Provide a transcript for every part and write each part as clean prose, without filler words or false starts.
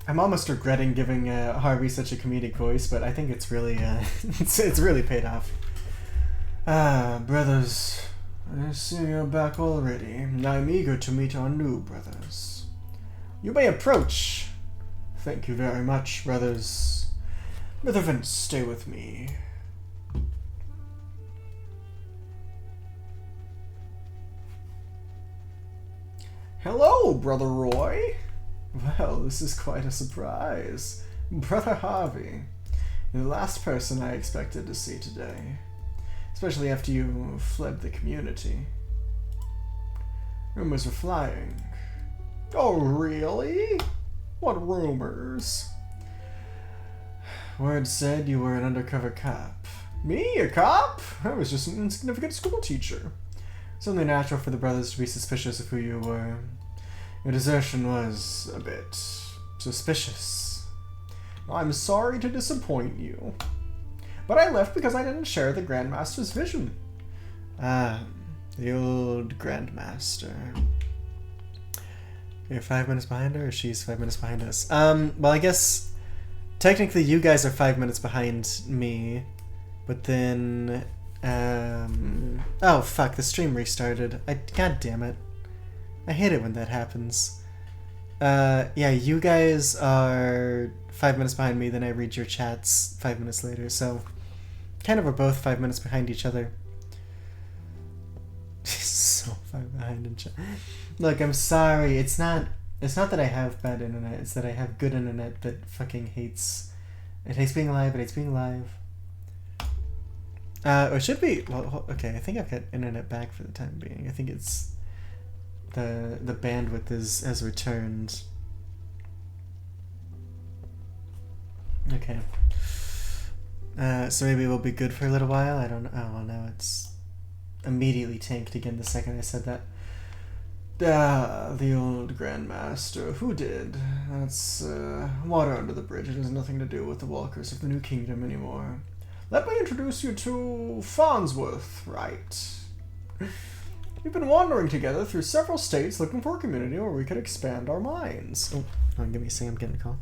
I'm almost regretting giving Harvey such a comedic voice, but I think it's really it's really paid off. Ah, brothers, I see you're back already. I'm eager to meet our new brothers. You may approach. Thank you very much, brothers. Brother Vince, stay with me. Hello, Brother Roy. Well, this is quite a surprise. Brother Harvey. You're the last person I expected to see today. Especially after you fled the community. Rumors were flying. Oh, really? What rumors? Word said you were an undercover cop. Me? A cop? I was just an insignificant school teacher. It's only natural for the brothers to be suspicious of who you were. Your desertion was a bit suspicious. I'm sorry to disappoint you. But I left because I didn't share the Grandmaster's vision. Ah, the old Grandmaster. You're 5 minutes behind her, or she's 5 minutes behind us? Well, I guess technically you guys are 5 minutes behind me, but then, oh fuck, the stream restarted. God damn it. I hate it when that happens. Yeah, you guys are 5 minutes behind me, then I read your chats 5 minutes later, so kind of we're both 5 minutes behind each other. So far behind in chat. Look, I'm sorry. It's not that I have bad internet. It's that I have good internet that fucking hates. It hates being live. It hates being live. Or it should be. Well, okay. I think I've got internet back for the time being. I think it's the bandwidth has returned. Okay. So maybe we'll be good for a little while. I don't know. Oh well, now it's immediately tanked again the second I said that. Ah, the old Grandmaster. Who did? That's water under the bridge. It has nothing to do with the walkers of the New Kingdom anymore. Let me introduce you to Farnsworth, right? We've been wandering together through several states looking for a community where we could expand our minds. Oh, give me a second. I'm getting a call.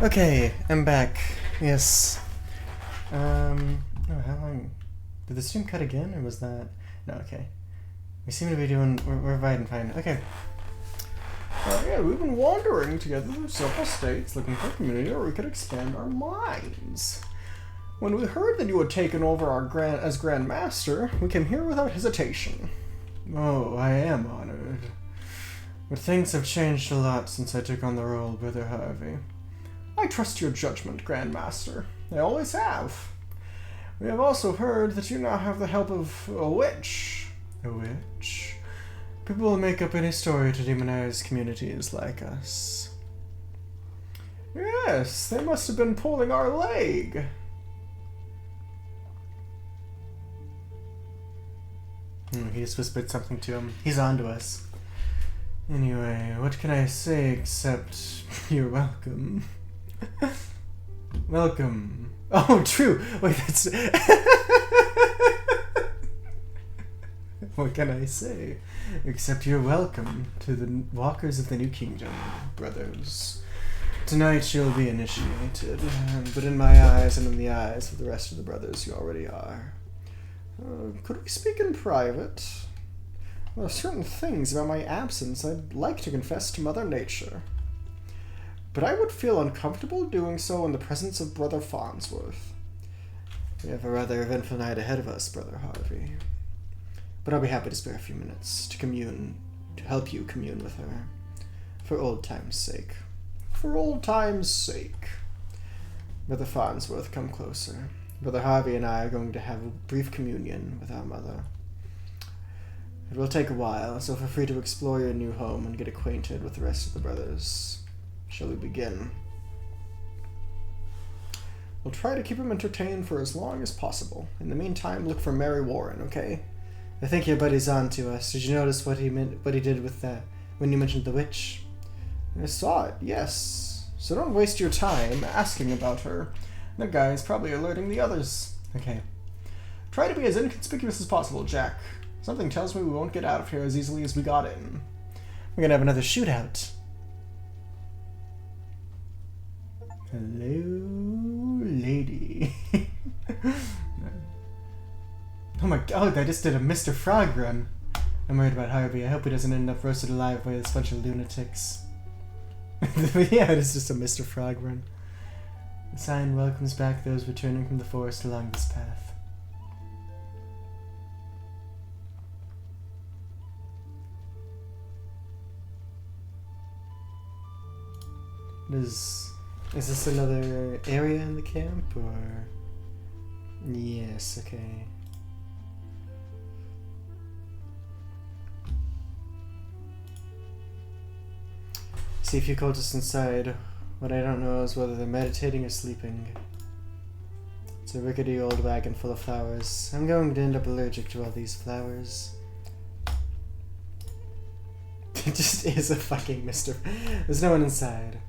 Okay, I'm back. Yes. Oh, how long? Did the stream cut again, or was that? No, okay. We seem to be doing. We're fine. Okay. Yeah, we've been wandering together through several states looking for a community where we could expand our minds. When we heard that you had taken over as Grand Master, we came here without hesitation. Oh, I am honored. But things have changed a lot since I took on the role, Brother Harvey. I trust your judgment, Grand Master. I always have. We have also heard that you now have the help of a witch. A witch? People will make up any story to demonize communities like us. Yes, they must have been pulling our leg. He just whispered something to him. He's on to us. Anyway, what can I say except you're welcome? Welcome. Oh, true. Wait, that's... What can I say? Except you're welcome to the Walkers of the New Kingdom, brothers. Tonight you'll be initiated, but in my eyes and in the eyes of the rest of the brothers you already are. Could we speak in private? There are certain things about my absence I'd like to confess to Mother Nature. But I would feel uncomfortable doing so in the presence of Brother Farnsworth. We have a rather eventful night ahead of us, Brother Harvey. But I'll be happy to spare a few minutes to help you commune with her. For old time's sake. For old time's sake. Brother Farnsworth, come closer. Brother Harvey and I are going to have a brief communion with our mother. It will take a while, so feel free to explore your new home and get acquainted with the rest of the brothers. Shall we begin? We'll try to keep him entertained for as long as possible. In the meantime, look for Mary Warren, okay? I think your buddy's on to us. Did you notice what he did with that when you mentioned the witch? I saw it, yes. So don't waste your time asking about her. That guy is probably alerting the others. Okay. Try to be as inconspicuous as possible, Jack. Something tells me we won't get out of here as easily as we got in. We're gonna have another shootout. Hello, lady. Oh my god, I just did a Mr. Frog run. I'm worried about Harvey. I hope he doesn't end up roasted alive by this bunch of lunatics. Yeah, it is just a Mr. Frog run. The sign welcomes back those returning from the forest along this path. Is this another area in the camp, or...? Yes, okay. See a few cultists inside. What I don't know is whether they're meditating or sleeping. It's a rickety old wagon full of flowers. I'm going to end up allergic to all these flowers. It just is a fucking Mr. There's no one inside.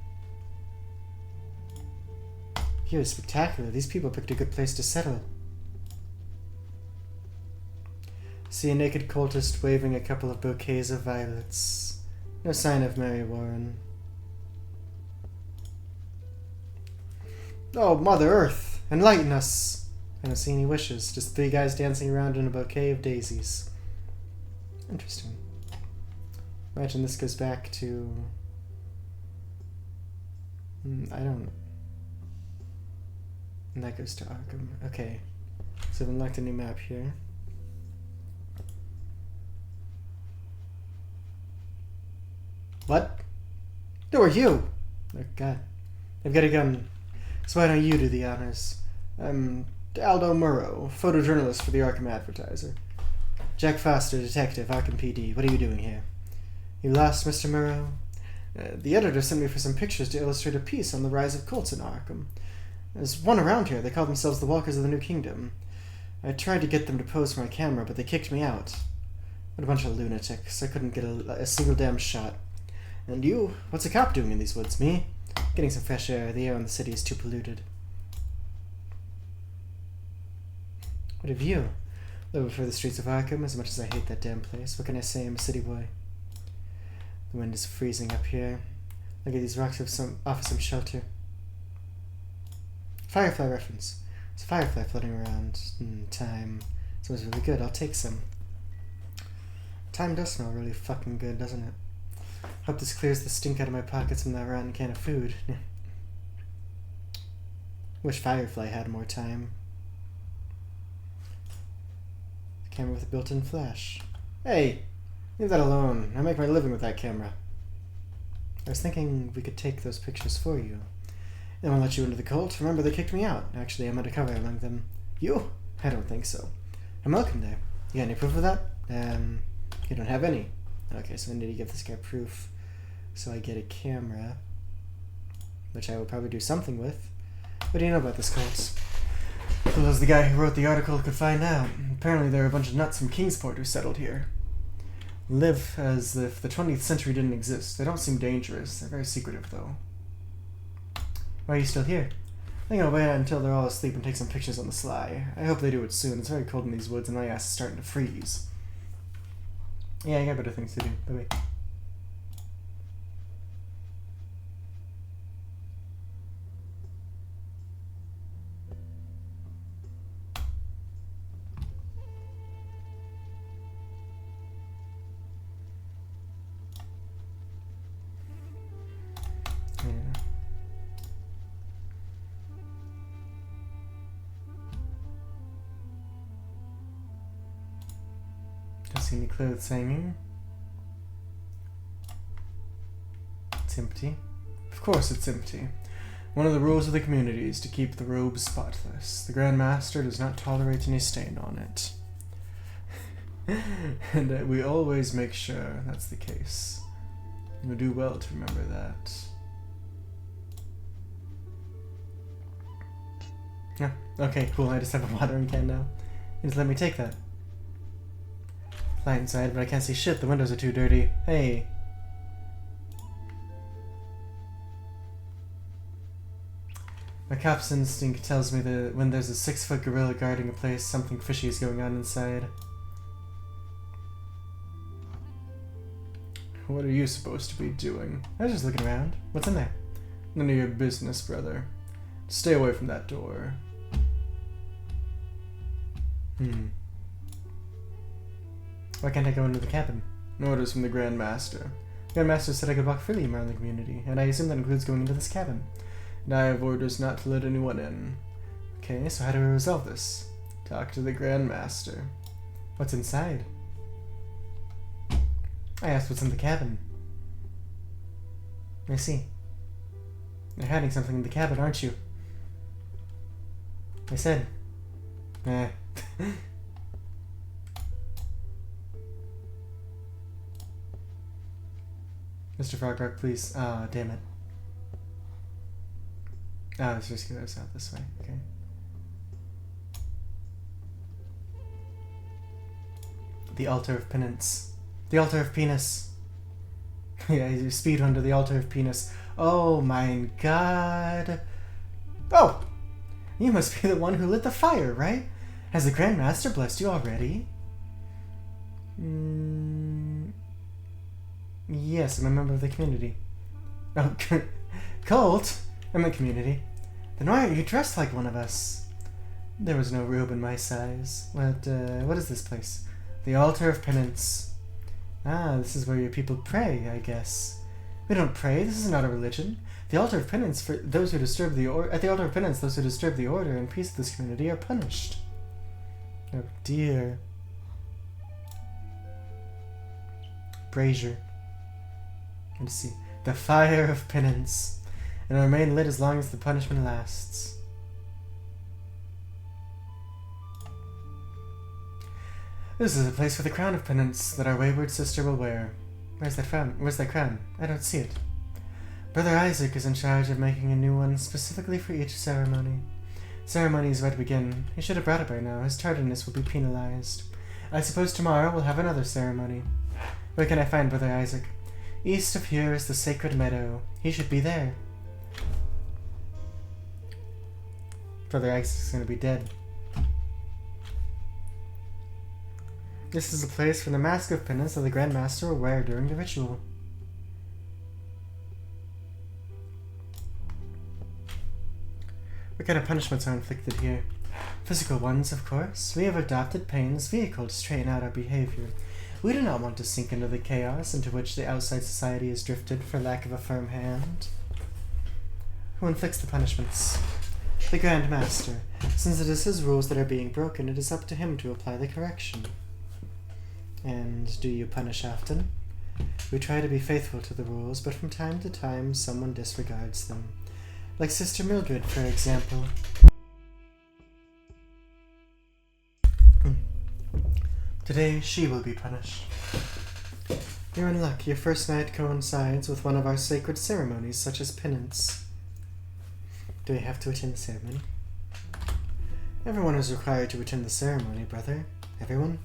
Here is spectacular. These people picked a good place to settle. See a naked cultist waving a couple of bouquets of violets. No sign of Mary Warren. Oh, Mother Earth, enlighten us! I don't see any wishes, just three guys dancing around in a bouquet of daisies. Interesting. Imagine this goes back to... I don't... And that goes to Akrham. Okay. So I've unlocked a new map here. What? Who are you? Oh god. I've got a gun. So why don't you do the honors? I'm Aldo Murrow, photojournalist for the Akrham Advertiser. Jack Foster, detective, Akrham PD. What are you doing here? You lost, Mr. Murrow? The editor sent me for some pictures to illustrate a piece on the rise of cults in Akrham. There's one around here. They call themselves the Walkers of the New Kingdom. I tried to get them to pose for my camera, but they kicked me out. What a bunch of lunatics. I couldn't get a single damn shot. And you? What's a cop doing in these woods? Me? Getting some fresh air. The air in the city is too polluted. What of you? Live before the streets of Akrham, as much as I hate that damn place. What can I say? I'm a city boy. The wind is freezing up here. Look at these rocks offer some shelter. Firefly reference. It's a firefly floating around in time. It smells really good. I'll take some. Time does smell really fucking good, doesn't it? Hope this clears the stink out of my pockets from that rotten can of food. Wish Firefly had more time. Camera with a built-in flash. Hey! Leave that alone. I make my living with that camera. I was thinking we could take those pictures for you. They won't let you into the cult. Remember, they kicked me out. Actually, I'm undercover among them. You? I don't think so. I'm welcome there. You got any proof of that? You don't have any. Okay, so I need to give this guy proof. So I get a camera. Which I will probably do something with. What do you know about this cult? Well, as the guy who wrote the article could find out. Apparently there are a bunch of nuts from Kingsport who settled here. Live as if the 20th century didn't exist. They don't seem dangerous. They're very secretive, though. Why are you still here? I think I'll wait until they're all asleep and take some pictures on the sly. I hope they do it soon. It's very cold in these woods and my ass is starting to freeze. Yeah, I got better things to do. Bye-bye. See any clothes hanging? It's empty. Of course it's empty. One of the rules of the community is to keep the robes spotless. The Grand Master does not tolerate any stain on it. And we always make sure that's the case. You do well to remember that. Yeah, okay, cool. I just have a watering can now. You just let me take that. Light inside, but I can't see shit. The windows are too dirty. Hey. My cop's instinct tells me that when there's a 6-foot gorilla guarding a place, something fishy is going on inside. What are you supposed to be doing? I was just looking around. What's in there? None of your business, brother. Stay away from that door. Why can't I go into the cabin? Orders from the Grand Master. The Grand Master said I could walk freely around the community, and I assume that includes going into this cabin. And I have orders not to let anyone in. Okay, so how do we resolve this? Talk to the Grand Master. What's inside? I asked what's in the cabin. I see. You're hiding something in the cabin, aren't you? I said. Eh. Mr. Frogrock, please. Ah, damn it. Ah, let's just go out this way. Okay. The Altar of Penance. The Altar of Penis. Yeah, you speed run to the Altar of Penis. Oh my god. Oh! You must be the one who lit the fire, right? Has the Grand Master blessed you already? Yes, I'm a member of the community. Oh, cult? I'm the community. Then why are you dressed like one of us? There was no robe in my size. What is this place? The Altar of Penance. Ah, this is where your people pray, I guess. We don't pray. This is not a religion. The Altar of Penance for those who disturb the order. At the Altar of Penance, those who disturb the order and peace of this community are punished. Oh dear. Brazier. Let's see. The Fire of Penance. And will remain lit as long as the punishment lasts. This is a place for the crown of penance that our wayward sister will wear. Where's that crown? Where's that crown? I don't see it. Brother Isaac is in charge of making a new one specifically for each ceremony. Ceremony is about to begin. He should have brought it by now. His tardiness will be penalized. I suppose tomorrow we'll have another ceremony. Where can I find Brother Isaac? East of here is the sacred meadow. He should be there. Brother Isaac's gonna be dead. This is a place for the mask of penance that the Grand Master will wear during the ritual. What kind of punishments are inflicted here? Physical ones, of course. We have adopted pain as vehicle to straighten out our behavior. We do not want to sink into the chaos into which the outside society has drifted for lack of a firm hand. Who inflicts the punishments? The Grand Master. Since it is his rules that are being broken, it is up to him to apply the correction. And do you punish often? We try to be faithful to the rules, but from time to time someone disregards them. Like Sister Mildred, for example. Today she will be punished. You're in luck. Your first night coincides with one of our sacred ceremonies, such as penance. Do we have to attend the ceremony? Everyone is required to attend the ceremony, brother. Everyone?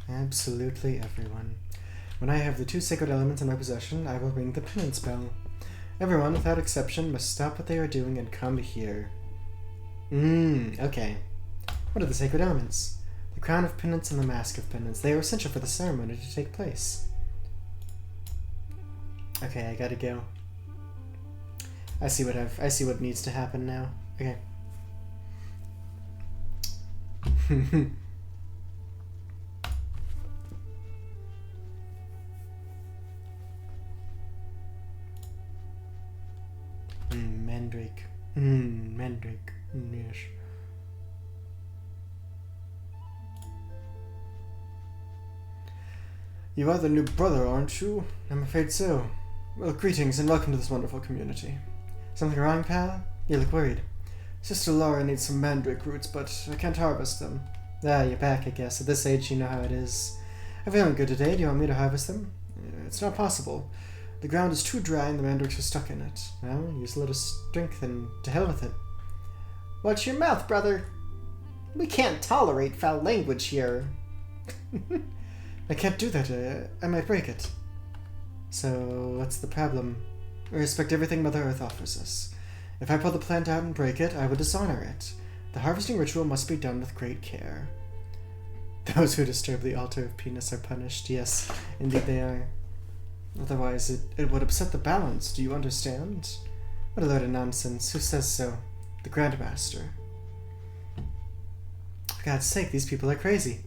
Absolutely everyone. When I have the 2 sacred elements in my possession, I will ring the penance bell. Everyone, without exception, must stop what they are doing and come here. Okay. What are the sacred elements? The crown of penance and the mask of penance. They are essential for the ceremony to take place. Okay, I gotta go. I see what needs to happen now. Okay. Mandrake. Mandrake. Yes. You are the new brother, aren't you? I'm afraid so. Well, greetings and welcome to this wonderful community. Something wrong, pal? You look worried. Sister Laura needs some mandrake roots, but I can't harvest them. Ah, you're back, I guess. At this age, you know how it is. I'm feeling good today. Do you want me to harvest them? It's not possible. The ground is too dry and the mandrakes are stuck in it. Well, use a little strength and to hell with it. Watch your mouth, brother. We can't tolerate foul language here. I can't do that. I might break it. So, what's the problem? We respect everything Mother Earth offers us. If I pull the plant out and break it, I will dishonor it. The harvesting ritual must be done with great care. Those who disturb the altar of penis are punished. Yes, indeed they are. Otherwise, it would upset the balance. Do you understand? What a load of nonsense. Who says so? The Grand Master. For God's sake, these people are crazy.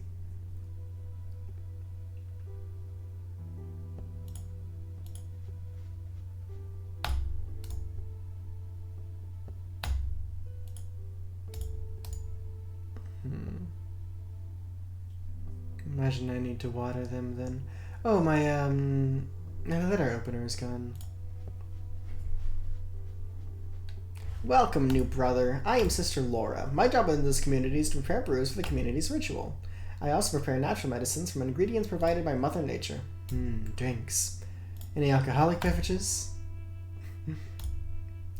Imagine I need to water them then. Oh, my letter opener is gone. Welcome, new brother. I am Sister Laura. My job in this community is to prepare brews for the community's ritual. I also prepare natural medicines from ingredients provided by Mother Nature. Drinks. Any alcoholic beverages?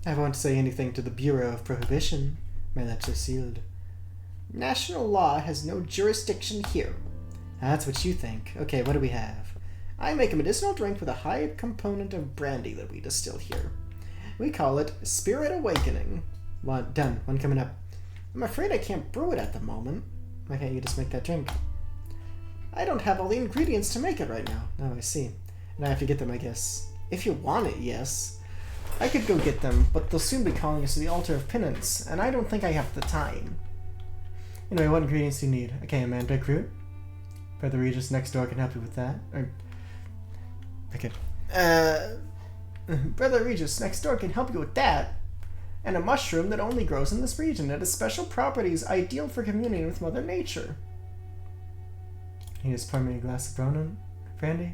I won't say anything to the Bureau of Prohibition. My lips are sealed. National law has no jurisdiction here. That's what you think. Okay, what do we have? I make a medicinal drink with a high component of brandy that we distill here. We call it Spirit Awakening. Well, done. One coming up. I'm afraid I can't brew it at the moment. Why can't you just make that drink? I don't have all the ingredients to make it right now. Oh, I see. And I have to get them, I guess. If you want it, yes. I could go get them, but they'll soon be calling us to the altar of penance, and I don't think I have the time. Anyway, what ingredients do you need? Okay, a mandrake root. Brother Regis next door can help you with that. Okay. Brother Regis next door can help you with that. And a mushroom that only grows in this region. It has special properties ideal for communing with Mother Nature. Can you just pour me a glass of brandy?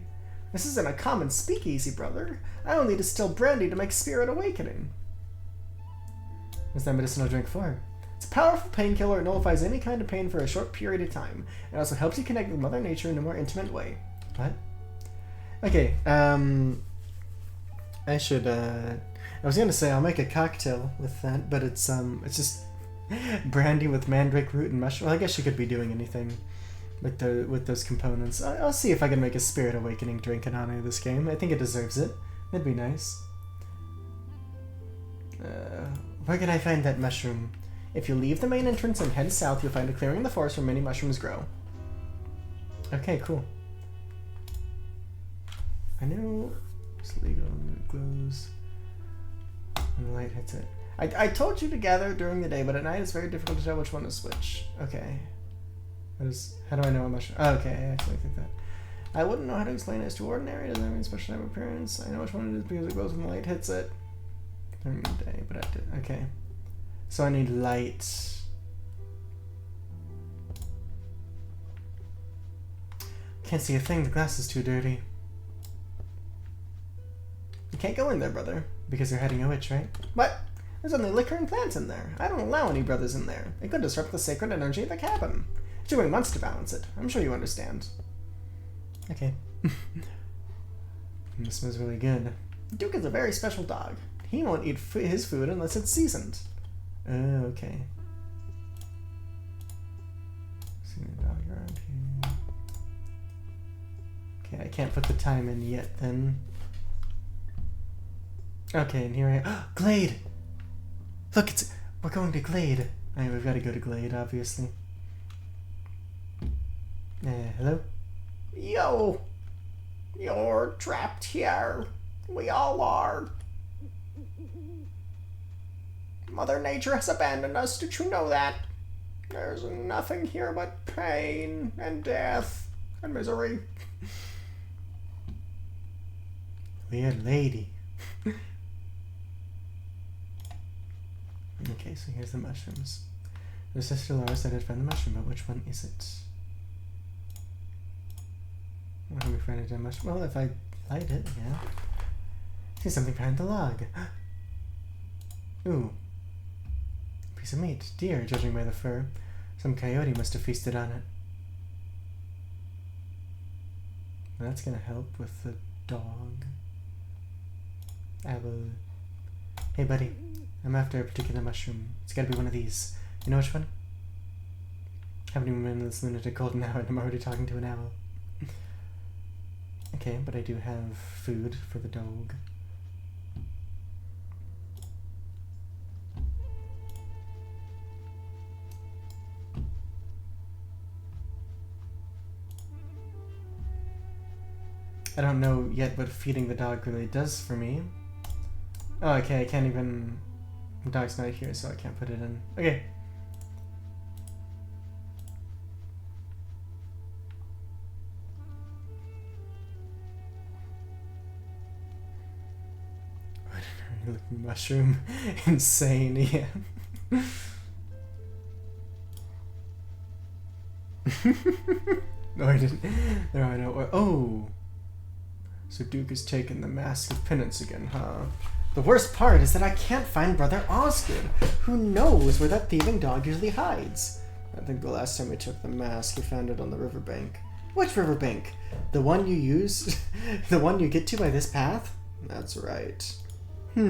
This isn't a common speakeasy, brother. I only distill brandy to make Spirit Awakening. What's that medicinal drink for? It's a powerful painkiller. It nullifies any kind of pain for a short period of time. It also helps you connect with Mother Nature in a more intimate way. What? Okay, I should, I was gonna say I'll make a cocktail with that, but it's just brandy with mandrake root and mushroom. Well, I guess you could be doing anything with those components. I'll see if I can make a Spirit Awakening drink in honor of this game. I think it deserves it. It'd be nice. Where can I find that mushroom? If you leave the main entrance and head south, you'll find a clearing in the forest where many mushrooms grow. Okay, cool. I know it's legal when it glows when the light hits it. I told you to gather during the day, but at night it's very difficult to tell which one is which. Okay. How do I know a mushroom? Oh, okay, I actually think that. I wouldn't know how to explain it. It's too ordinary. It doesn't have any special type of appearance. I know which one it is because it glows when the light hits it. During the day, but I did. Okay. So I need light. Can't see a thing. The glass is too dirty. You can't go in there, brother, because you're hiding a witch, right? What? There's only liquor and plants in there. I don't allow any brothers in there. It could disrupt the sacred energy of the cabin. Doing months to balance it. I'm sure you understand. Okay. This smells really good. Duke is a very special dog. He won't eat his food unless it's seasoned. Oh, okay. See the dog around here. Okay, I can't put the time in yet then. Okay, and here I am. Glade! Look, we're going to Glade. Alright, we've got to go to Glade, obviously. Hello? Yo! You're trapped here. We all are. Mother Nature has abandoned us. Did you know that? There's nothing here but pain and death and misery. Weird lady. Okay, so here's the mushrooms. There's Sister Laura said I'd find the mushroom, but which one is it? How do we find a mushroom? Well, if I light it, yeah. See something behind the log. Ooh. Piece of meat. Deer, judging by the fur. Some coyote must have feasted on it. Well, that's gonna help with the dog. I will... Hey, buddy. I'm after a particular mushroom. It's gotta be one of these. You know which one? I haven't even been in this lunatic golden hour and I'm already talking to an owl. Okay, but I do have food for the dog. I don't know yet what feeding the dog really does for me. Oh, okay, I can't even... The dog's not here, so I can't put it in. Okay. Looking mushroom. Insane, yeah. No, I didn't. No, I don't. Oh! So Duke has taken the mask of penance again, huh? The worst part is that I can't find Brother Osgood. Who knows where that thieving dog usually hides? I think the last time we took the mask, we found it on the riverbank. Which riverbank? The one you use? The one you get to by this path? That's right. Are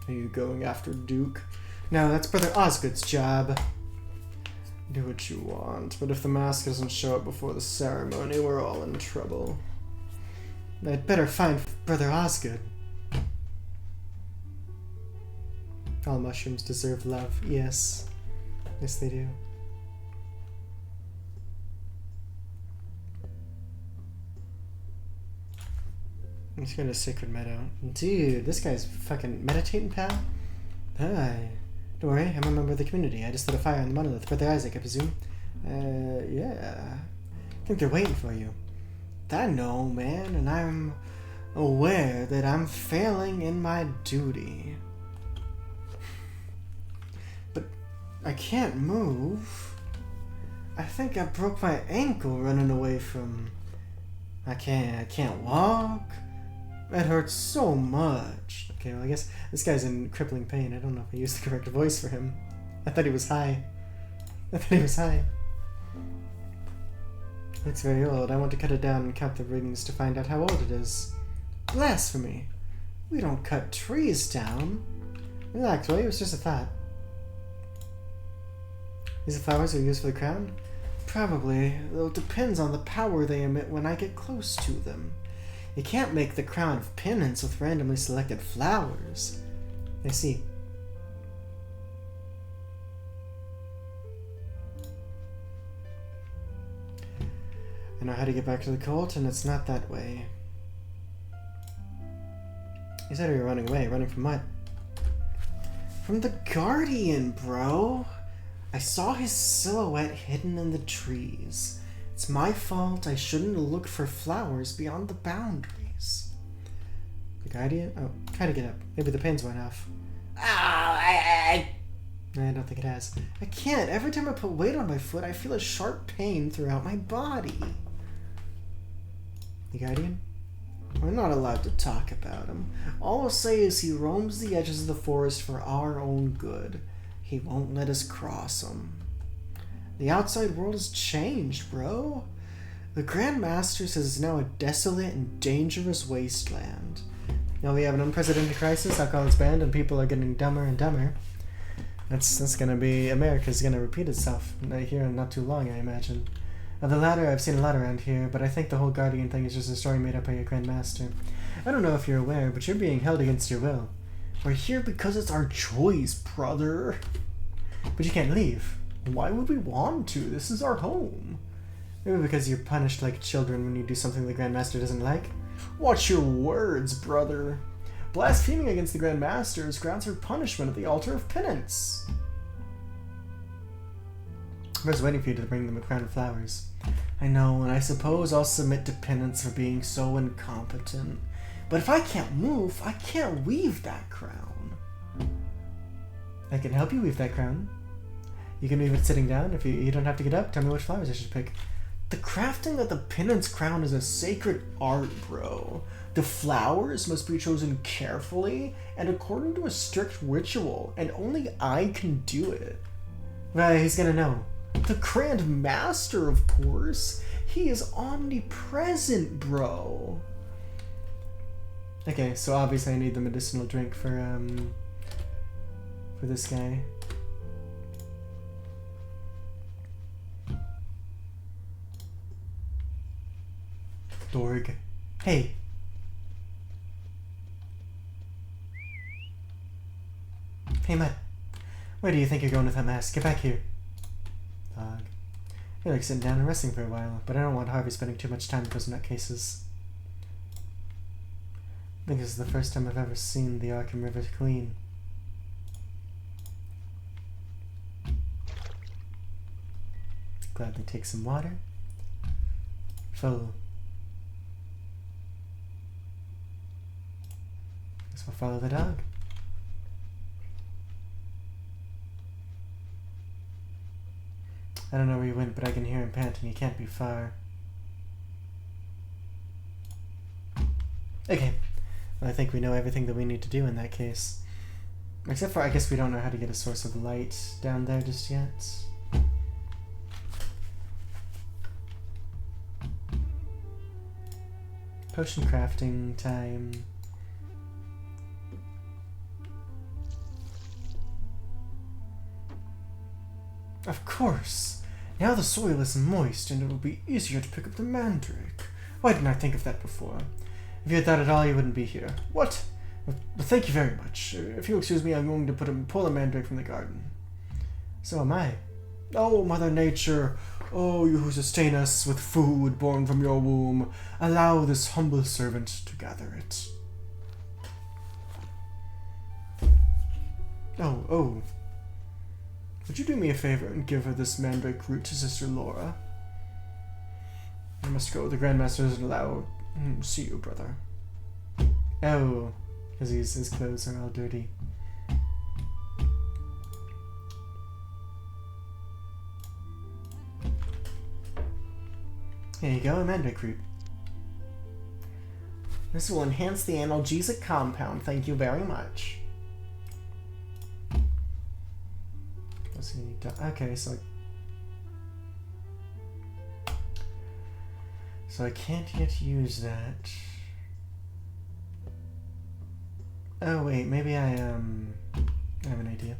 you going after Duke? No, that's Brother Osgood's job. Do what you want, but if the mask doesn't show up before the ceremony, we're all in trouble. I'd better find Brother Osgood. All mushrooms deserve love. Yes. Yes, they do. Let's go to Sacred Meadow. Dude, this guy's fucking meditating, pal. Hi. Don't worry, I'm a member of the community. I just lit a fire on the monolith. Brother Isaac, I presume? Yeah. I think they're waiting for you. I know, man, and I'm aware that I'm failing in my duty. But I can't move. I think I broke my ankle running away from... I can't walk. That hurts so much. Okay, well, I guess this guy's in crippling pain. I don't know if I used the correct voice for him. I thought he was high. It's very old. I want to cut it down and count the rings to find out how old it is. Blasphemy! We don't cut trees down. Relax, Willie. It was just a thought. These flowers are used for the crown? Probably, though it depends on the power they emit when I get close to them. You can't make the crown of penance with randomly selected flowers. I see. I know how to get back to the cult, and it's not that way. You said you were running away. Running from what? From the Guardian, bro! I saw his silhouette hidden in the trees. It's my fault. I shouldn't have looked for flowers beyond the boundaries. The Guardian? Oh, try to get up. Maybe the pain's went off. I don't think it has. I can't. Every time I put weight on my foot, I feel a sharp pain throughout my body. The Guardian? We're not allowed to talk about him. All I'll say is he roams the edges of the forest for our own good. He won't let us cross him. The outside world has changed, bro. The Grand Master says it's now a desolate and dangerous wasteland. Now we have an unprecedented crisis, alcohol's banned, and people are getting dumber and dumber. That's gonna be... America's gonna repeat itself here in not too long, I imagine. The latter, I've seen a lot around here, but I think the whole Guardian thing is just a story made up by your Grand Master. I don't know if you're aware, but you're being held against your will. We're here because it's our choice, brother. But you can't leave. Why would we want to? This is our home. Maybe because you're punished like children when you do something the Grand Master doesn't like. Watch your words, brother. Blaspheming against the Grand Master is grounds for punishment at the altar of penance. I was waiting for you to bring them a crown of flowers. I know, and I suppose I'll submit to penance for being so incompetent. But if I can't move, I can't weave that crown. I can help you weave that crown. You can weave it sitting down. If you don't have to get up, tell me which flowers I should pick. The crafting of the penance crown is a sacred art, bro. The flowers must be chosen carefully and according to a strict ritual, and only I can do it. Right, he's gonna know. The Grand Master, of course. He is omnipresent, bro. Okay, so obviously I need the medicinal drink for this guy. Dorg. Hey. Hey, Matt. Where do you think you're going with that mask? Get back here. Dog. I feel like sitting down and resting for a while, but I don't want Harvey spending too much time with those nutcases. I think this is the first time I've ever seen the Akrham River clean. Gladly take some water. Full. Guess we'll follow the dog. I don't know where he went, but I can hear him panting. He can't be far. Okay. Well, I think we know everything that we need to do in that case. Except for, I guess we don't know how to get a source of light down there just yet. Potion crafting time. Of course! Now the soil is moist and it will be easier to pick up the mandrake. Why didn't I think of that before? If you had thought at all, you wouldn't be here. What? Well, thank you very much. If you'll excuse me, I'm going to pull a mandrake from the garden. So am I. Oh, Mother Nature! Oh, you who sustain us with food born from your womb, allow this humble servant to gather it. Oh. Would you do me a favor and give her this mandrake root to Sister Laura? I must go. The Grand Master doesn't allow... See you, brother. Oh, because his clothes are all dirty. Here you go, a mandrake root. This will enhance the analgesic compound. Thank you very much. What's he need to... Okay, so I can't yet use that. Oh wait, maybe I have an idea.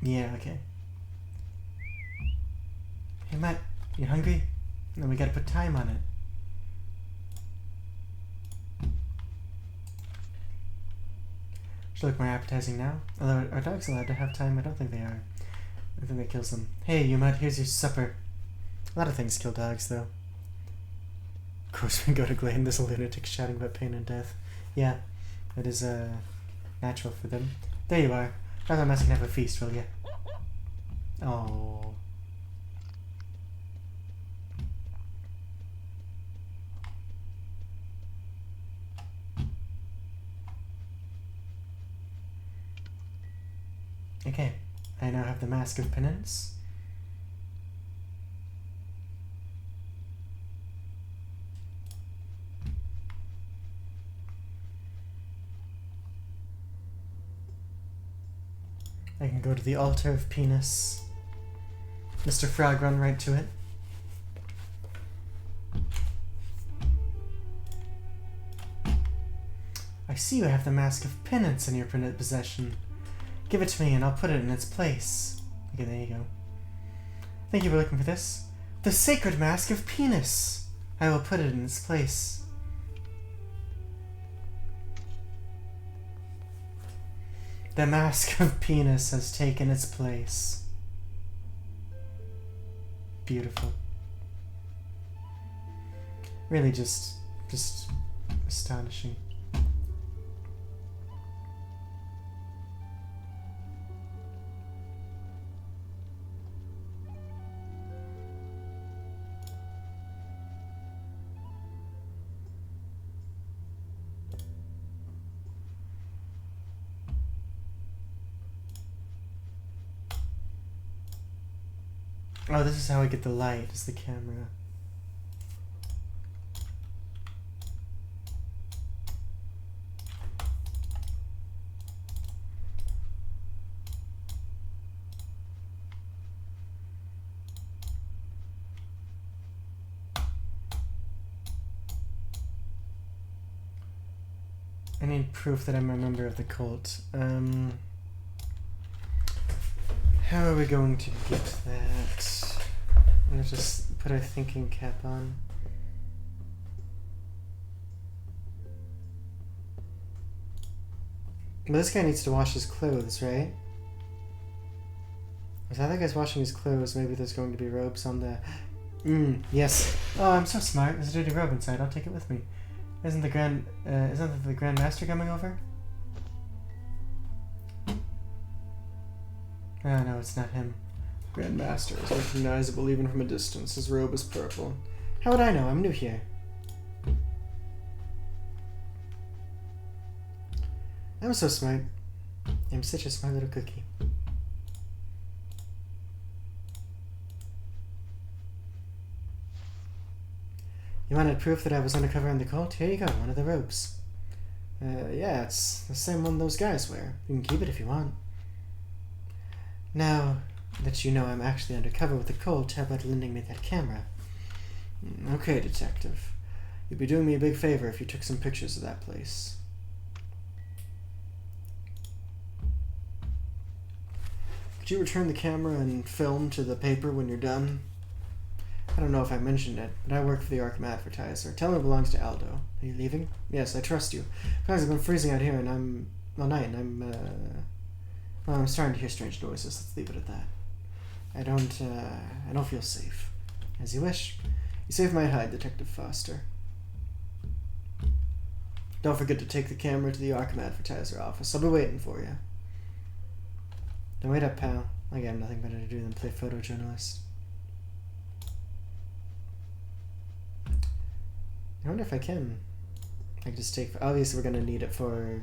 Yeah, okay. Hey Matt, you hungry? No, we gotta put time on it. Should look more appetizing now. Although, are dogs allowed to have time? I don't think they are. I think that kills them. Hey, you Matt, here's your supper. A lot of things kill dogs, though. Of course, we go to Glade and there's a lunatic shouting about pain and death. Yeah, it is natural for them. There you are. Now that mouse can have a feast, will you? Oh. Okay, I now have the Mask of Penance. I can go to the Altar of Penis. Mr. Frog, run right to it. I see you have the Mask of Penance in your possession. Give it to me and I'll put it in its place. Okay, there you go. Thank you for looking for this. The Sacred Mask of Penis! I will put it in its place. The Mask of Penis has taken its place. Beautiful. Really just astonishing. Oh, this is how I get the light, is the camera. I need proof that I'm a member of the cult. How are we going to get that? I'm gonna just put our thinking cap on. But this guy needs to wash his clothes, right? If that guy's washing his clothes, maybe there's going to be robes on the... yes. Oh, I'm so smart. There's a dirty robe inside. I'll take it with me. Isn't the Grand Master coming over? Oh, no, it's not him. Grand Master is recognizable even from a distance. His robe is purple. How would I know? I'm new here. I'm so smart. I'm such a smart little cookie. You wanted proof that I was undercover in the cult? Here you go, one of the robes. Yeah, it's the same one those guys wear. You can keep it if you want. Now that you know I'm actually undercover with the cult, how about lending me that camera? Okay, detective. You'd be doing me a big favor if you took some pictures of that place. Could you return the camera and film to the paper when you're done? I don't know if I mentioned it, but I work for the Akrham advertiser. Tell him it belongs to Aldo. Are you leaving? Yes, I trust you. Guys, I've been freezing out here and I'm... all night and well, I'm starting to hear strange noises. Let's leave it at that. I don't feel safe. As you wish. You saved my hide, Detective Foster. Don't forget to take the camera to the Akrham advertiser office. I'll be waiting for you. Don't wait up, pal. I got nothing better to do than play photojournalist. I wonder if I can. I can just take... Obviously, we're going to need it for...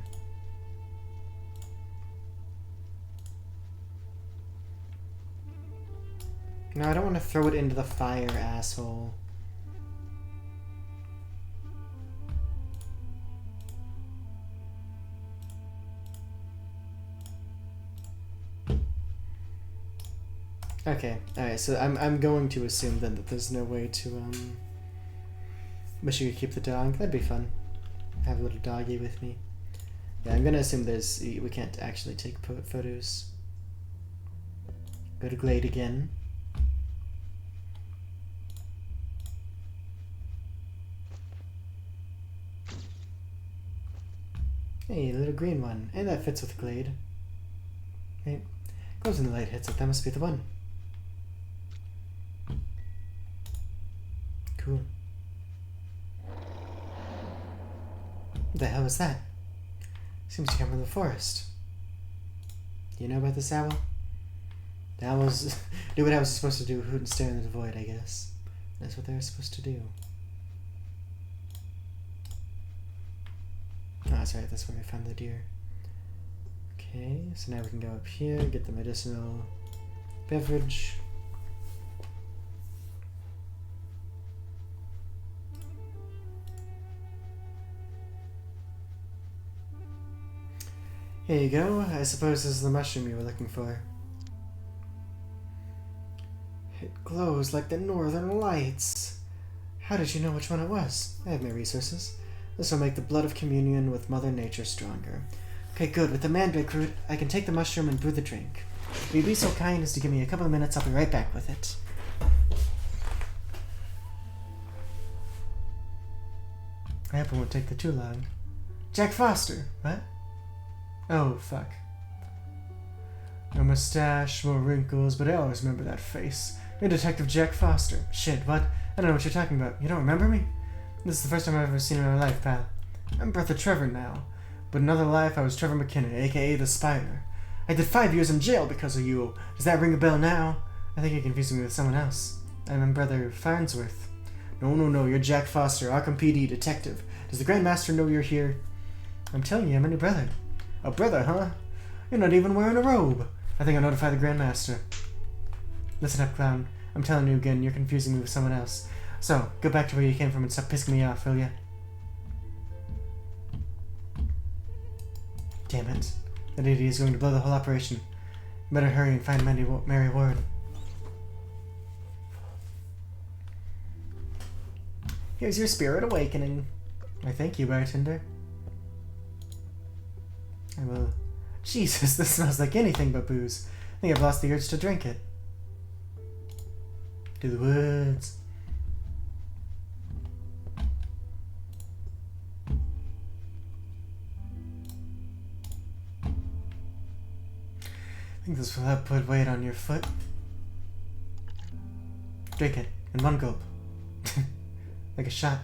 No, I don't want to throw it into the fire, asshole. Okay, alright, so I'm going to assume then that there's no way to, wish you could keep the dog. That'd be fun. Have a little doggy with me. Yeah, I'm gonna assume we can't actually take photos. Go to Glade again. Hey, a little green one. And that fits with Glade. Right. Goes when the light hits it. That must be the one. Cool. What the hell was that? Seems to come from the forest. Do you know about this owl? The owls do what owls are supposed to do, hoot and stare into the void, I guess. That's what they're supposed to do. Oh, that's right, that's where we found the deer. Okay, so now we can go up here, get the medicinal beverage. Here you go. I suppose this is the mushroom you were looking for. It glows like the northern lights. How did you know which one it was? I have my resources. This will make the blood of communion with Mother Nature stronger. Okay, good. With the mandrake root, I can take the mushroom and brew the drink. If you'd be so kind as to give me a couple of minutes, I'll be right back with it. I hope it won't take too long. Jack Foster! What? Oh, fuck. No mustache, more wrinkles, but I always remember that face. You're Detective Jack Foster. Shit, what? I don't know what you're talking about. You don't remember me? This is the first time I've ever seen you in my life, pal. I'm Brother Trevor now. But in another life, I was Trevor McKinnon, aka the Spider. I did 5 years in jail because of you. Does that ring a bell now? I think you're confusing me with someone else. I'm Brother Farnsworth. No, you're Jack Foster, Akrham PD detective. Does the Grand Master know you're here? I'm telling you, I'm a new brother. A brother, huh? You're not even wearing a robe. I think I'll notify the Grand Master. Listen up, clown. I'm telling you again, you're confusing me with someone else. So, go back to where you came from and stop pissing me off, will ya? Damn it. That idiot is going to blow the whole operation. You better hurry and find Mary Ward. Here's your spirit awakening. I thank you, bartender. I will. Jesus, this smells like anything but booze. I think I've lost the urge to drink it. To the woods. I think this will help put weight on your foot. Drink it in one gulp. Like a shot.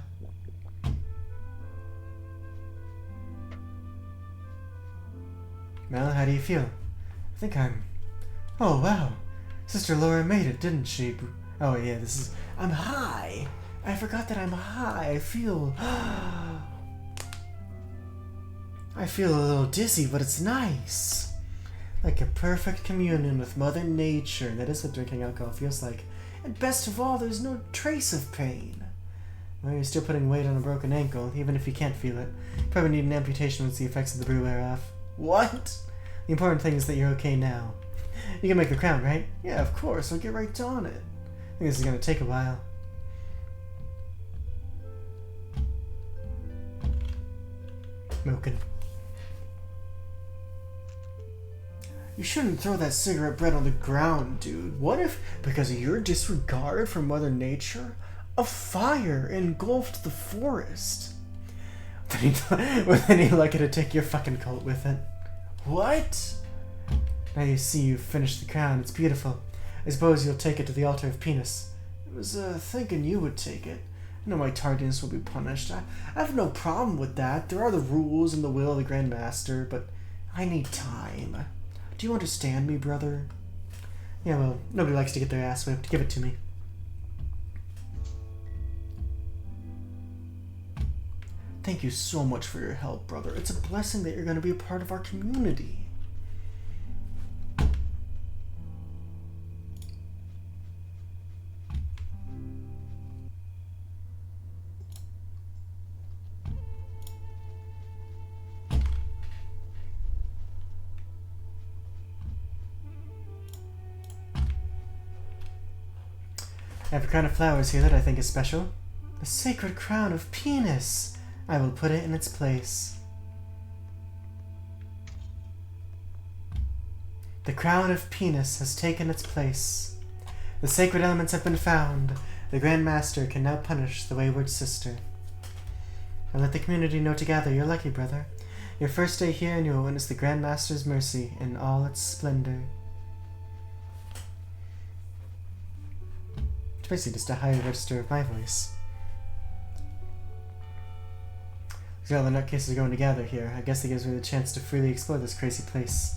Well, how do you feel? I think I'm... Oh, wow. Sister Laura made it, didn't she? Oh, yeah, this is... I'm high. I forgot that I'm high. I feel... I feel a little dizzy, but it's nice. Like a perfect communion with Mother Nature. That is what drinking alcohol feels like. And best of all, there's no trace of pain. Well, you're still putting weight on a broken ankle, even if you can't feel it. You probably need an amputation once the effects of the brew wear off. What? The important thing is that you're okay now. You can make the crown, right? Yeah, of course. I'll get right on it. I think this is going to take a while. Smoking. You shouldn't throw that cigarette bread on the ground, dude. What if, because of your disregard for Mother Nature, a fire engulfed the forest? Would any lucky to take your fucking coat with it? What? Now you see you've finished the crown. It's beautiful. I suppose you'll take it to the altar of penis. I was thinking you would take it. I know my tardiness will be punished. I have no problem with that. There are the rules and the will of the Grand Master, but I need time. Do you understand me, brother? Yeah, well, nobody likes to get their ass whipped. Give it to me. Thank you so much for your help, brother. It's a blessing that you're going to be a part of our community. I have a crown of flowers here that I think is special. The sacred crown of penis. I will put it in its place. The crown of penis has taken its place. The sacred elements have been found. The Grand Master can now punish the wayward sister. And let the community know together you're lucky, brother. Your first day here and you will witness the Grand Master's mercy in all its splendor. It's basically just a higher register of my voice. See all the nutcases are going to gather here. I guess it gives me the chance to freely explore this crazy place.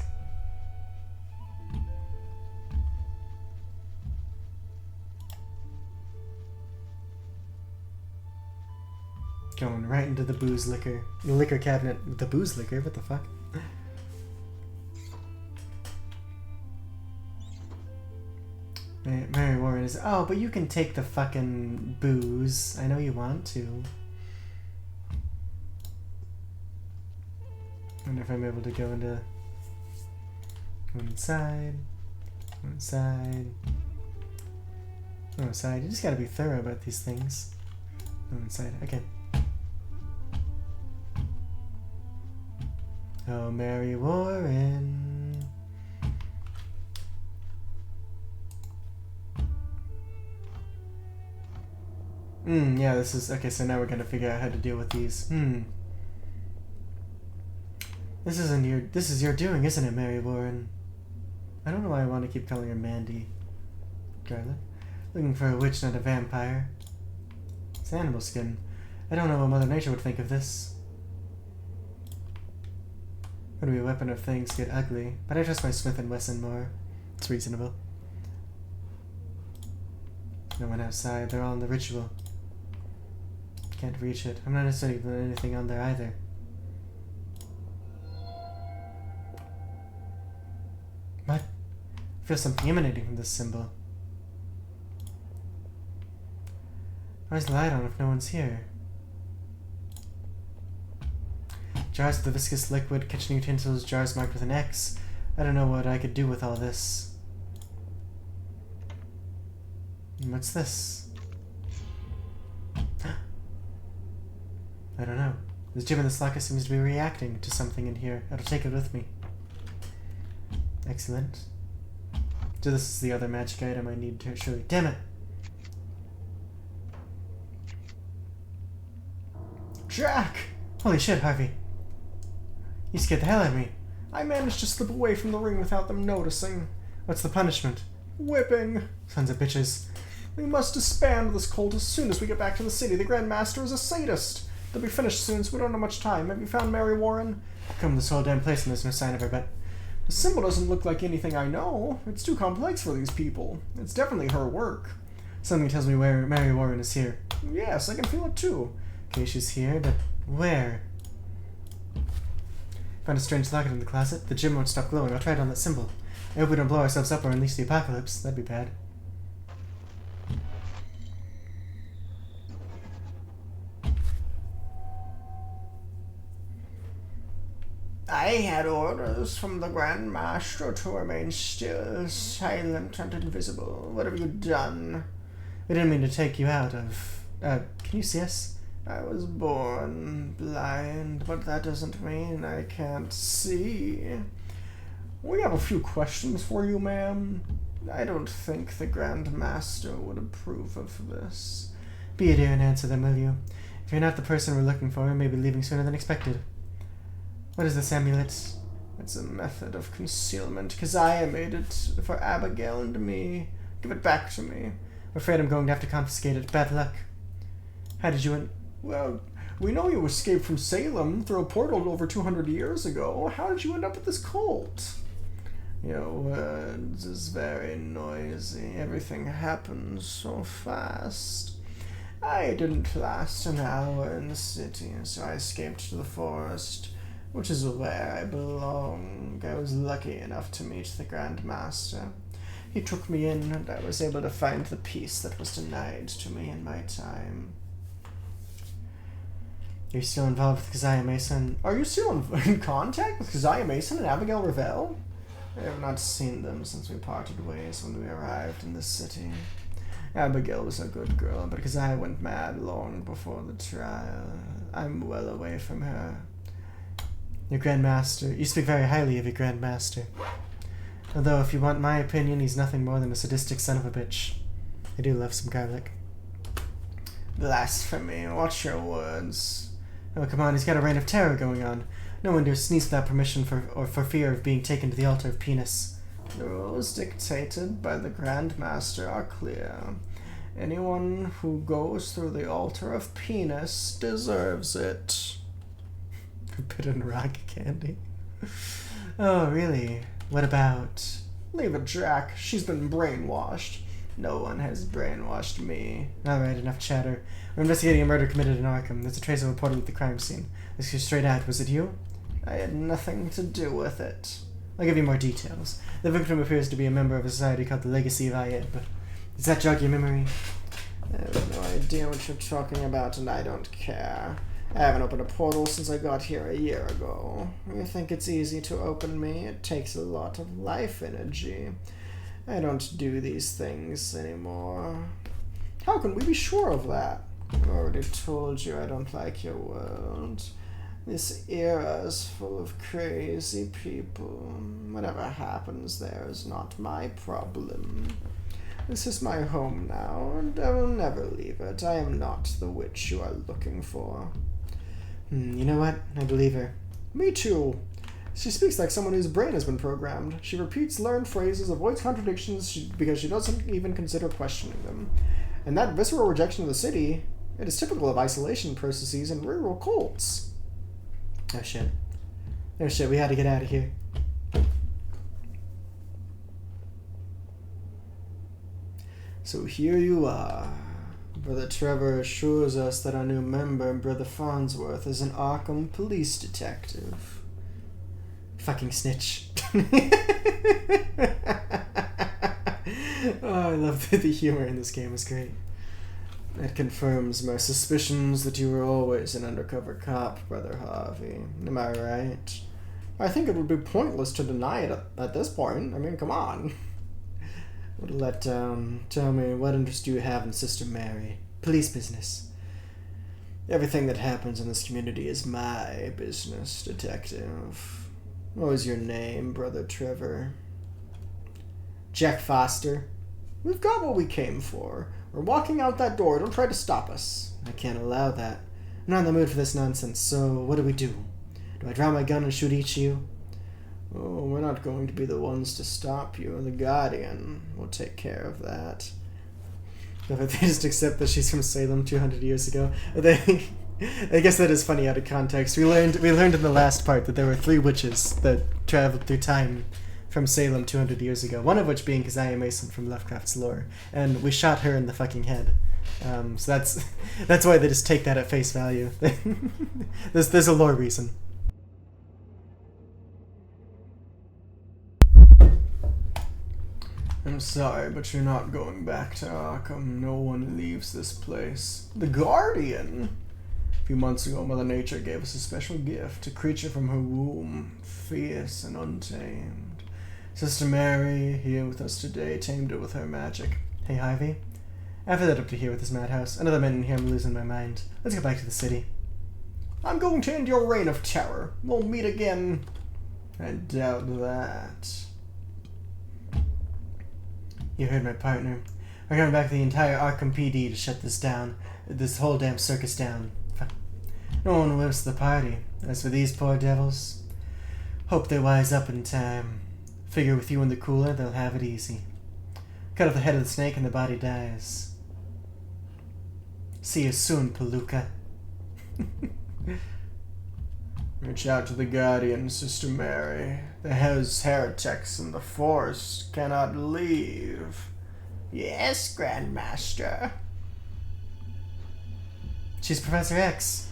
Going right into the the liquor cabinet. The booze liquor? What the fuck? Mary Warren is... Oh, but you can take the fucking booze. I know you want to. I wonder if I'm able to go into... Go inside. Go inside. Go inside. You just gotta be thorough about these things. Go inside. Okay. Oh, Mary Warren. Yeah, this is... Okay, so now we're gonna figure out how to deal with these. This is your doing, isn't it, Mary Warren? I don't know why I want to keep calling her Mandy. Garlic. Looking for a witch, not a vampire. It's animal skin. I don't know what Mother Nature would think of this. Would be a weapon if things get ugly, but I trust my Smith & Wesson more. It's reasonable. No one outside. They're all in the ritual. Can't reach it. I'm not necessarily doing anything on there either. What? I feel something emanating from this symbol. Why's the light on if no one's here? Jars with the viscous liquid, kitchen utensils, jars marked with an X. I don't know what I could do with all this. What's this? I don't know. This gem in this locker seems to be reacting to something in here. I'll take it with me. Excellent. So this is the other magic item I need to show you. Damn it! Jack! Holy shit, Harvey. You scared the hell out of me. I managed to slip away from the ring without them noticing. What's the punishment? Whipping. Sons of bitches. We must disband this cult as soon as we get back to the city. The Grand Master is a sadist. They'll be finished soon, so we don't have much time. Have you found Mary Warren? Come this whole damn place and there's no sign of her, but... The symbol doesn't look like anything I know. It's too complex for these people. It's definitely her work. Something tells me where Mary Warren is here. Yes, I can feel it too. Okay, she's here, but where? Found a strange locket in the closet. The gem won't stop glowing. I'll try it on that symbol. I hope we don't blow ourselves up or unleash the apocalypse. That'd be bad. I had orders from the Grand Master to remain still, silent, and invisible. What have you done? We didn't mean to take you out of... can you see us? I was born blind, but that doesn't mean I can't see. We have a few questions for you, ma'am. I don't think the Grand Master would approve of this. Be a dear and answer them, will you? If you're not the person we're looking for, we may be leaving sooner than expected. What is this amulet? It's a method of concealment. Keziah made it for Abigail and me. Give it back to me. I'm afraid I'm going to have to confiscate it. Bad luck. How did you Well, we know you escaped from Salem through a portal over 200 years ago. How did you end up at this cult? Your words is very noisy. Everything happens so fast. I didn't last an hour in the city, so I escaped to the forest, which is where I belong. I was lucky enough to meet the Grand Master. He took me in, and I was able to find the peace that was denied to me in my time. You're still involved with Keziah Mason? Are you still in contact with Keziah Mason and Abigail Revell? I have not seen them since we parted ways when we arrived in the city. Abigail was a good girl, but Keziah went mad long before the trial. I'm well away from her. Your Grand Master. You speak very highly of your Grand Master. Although, if you want my opinion, he's nothing more than a sadistic son of a bitch. I do love some garlic. Blasphemy. Watch your words. Oh, come on, he's got a reign of terror going on. No one dares sneeze without permission for fear of being taken to the altar of penis. The rules dictated by the Grand Master are clear. Anyone who goes through the altar of penis deserves it. Forbidden rock candy. Oh, really? What about... Leave it, Jack. She's been brainwashed. No one has brainwashed me. Alright, enough chatter. We're investigating a murder committed in Arkham. There's a trace of a portal at the crime scene. Let's go straight out. Was it you? I had nothing to do with it. I'll give you more details. The victim appears to be a member of a society called the Legacy of Ayed. Does that jog your memory? I have no idea what you're talking about, and I don't care. I haven't opened a portal since I got here a year ago. You think it's easy to open me? It takes a lot of life energy. I don't do these things anymore. How can we be sure of that? I've already told you I don't like your world. This era is full of crazy people. Whatever happens there is not my problem. This is my home now, and I will never leave it. I am not the witch you are looking for. You know what? I believe her. Me too. She speaks like someone whose brain has been programmed. She repeats learned phrases, avoids contradictions because she doesn't even consider questioning them. And that visceral rejection of the city, it is typical of isolation processes and rural cults. Oh shit. Oh shit, we had to get out of here. So here you are. Brother Trevor assures us that our new member, Brother Farnsworth, is an Arkham police detective. Fucking snitch. Oh, I love the humor in this game. It's great. It confirms my suspicions that you were always an undercover cop, Brother Harvey. Am I right? I think it would be pointless to deny it at this point. I mean, come on. What a letdown. Tell me, what interest do you have in Sister Mary? Police business. Everything that happens in this community is my business, Detective. What was your name, Brother Trevor? Jack Foster. We've got what we came for. We're walking out that door. Don't try to stop us. I can't allow that. I'm not in the mood for this nonsense, so what do we do? Do I draw my gun and shoot each of you? Oh, we're not going to be the ones to stop you. The Guardian will take care of that. If they just accept that she's from Salem 200 years ago. I guess that is funny out of context. We learned in the last part that there were 3 witches that traveled through time from Salem 200 years ago. One of which being Keziah Mason from Lovecraft's lore. And we shot her in the fucking head. So that's why they just take that at face value. There's a lore reason. I'm sorry, but you're not going back to Arkham. No one leaves this place. The Guardian! A few months ago, Mother Nature gave us a special gift, a creature from her womb, fierce and untamed. Sister Mary, here with us today, tamed it with her magic. Hey, Harvey. After that up to here with this madhouse, another minute in here I'm losing my mind. Let's go back to the city. I'm going to end your reign of terror. We'll meet again. I doubt that. You heard my partner. We're coming back to the entire Arkham PD to shut this down. This whole damn circus down. No one will miss the party. As for these poor devils, hope they wise up in time. Figure with you in the cooler, they'll have it easy. Cut off the head of the snake and the body dies. See you soon, Palooka. Reach out to the Guardian, Sister Mary. The heretics in the forest cannot leave. Yes, Grandmaster. She's Professor X.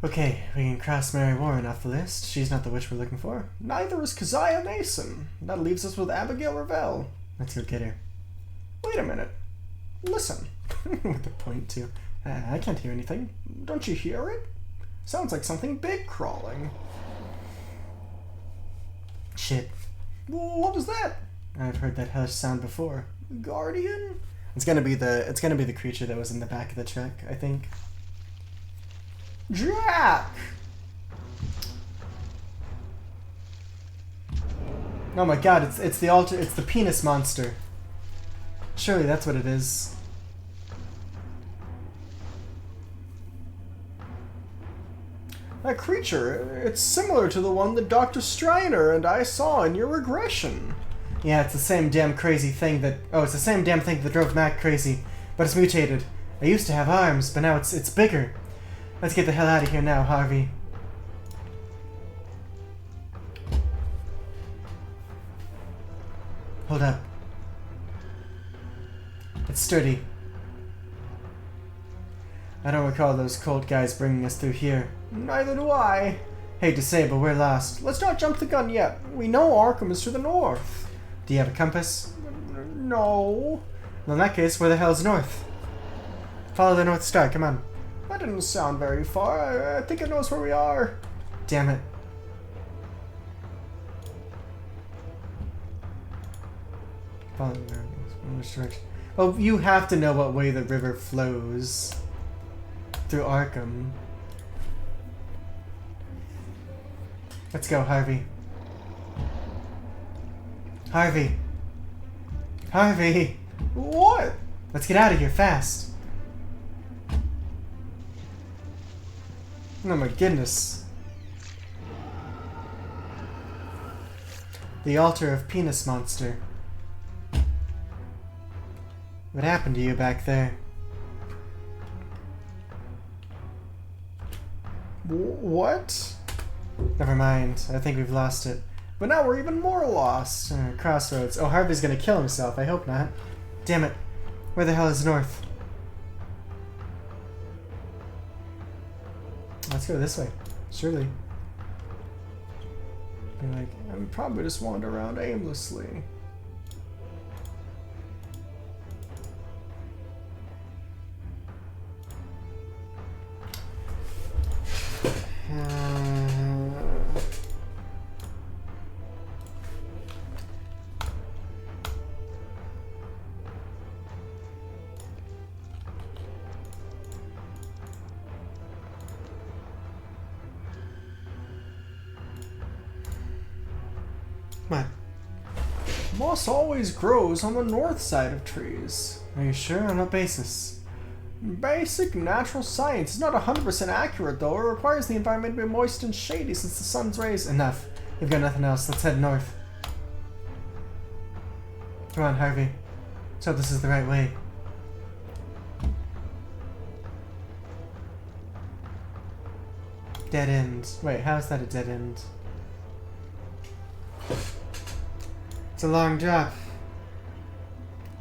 Okay, we can cross Mary Warren off the list. She's not the witch we're looking for. Neither is Keziah Mason. That leaves us with Abigail Ravel. Let's go get her. Wait a minute. Listen. With the point, too. I can't hear anything. Don't you hear it? Sounds like something big crawling. Shit. What was that? I've heard that hellish sound before. Guardian? It's gonna be the creature that was in the back of the truck, I think. Jack! Oh my god, it's the penis monster. Surely that's what it is. That creature, it's similar to the one that Dr. Striner and I saw in your regression. Yeah, it's the same damn crazy thing that... Oh, it's the same damn thing that drove Mac crazy, but it's mutated. I used to have arms, but now it's bigger. Let's get the hell out of here now, Harvey. Hold up. It's sturdy. I don't recall those cold guys bringing us through here. Neither do I. Hate to say it, but we're lost. Let's not jump the gun yet. We know Akrham is to the north. Do you have a compass? No. Well, in that case, where the hell's north? Follow the North Star, come on. That didn't sound very far. I think it knows where we are. Damn it. Follow the which direction? Well, you have to know what way the river flows. Through Akrham. Let's go, Harvey. Harvey. Harvey! What? Let's get out of here fast. Oh my goodness. The altar of Penis Monster. What happened to you back there? What? Never mind. I think we've lost it. But now we're even more lost. Crossroads. Oh, Harvey's gonna kill himself. I hope not. Damn it. Where the hell is north? Let's go this way. Surely. You're like, I probably just wander around aimlessly. What? Moss always grows on the north side of trees. Are you sure? On what basis? Basic natural science is not 100% accurate, though. It requires the environment to be moist and shady since the sun's rays... Enough. We've got nothing else. Let's head north. Come on, Harvey. Let's hope this is the right way. Dead end. Wait, how is that a dead end? It's a long drop.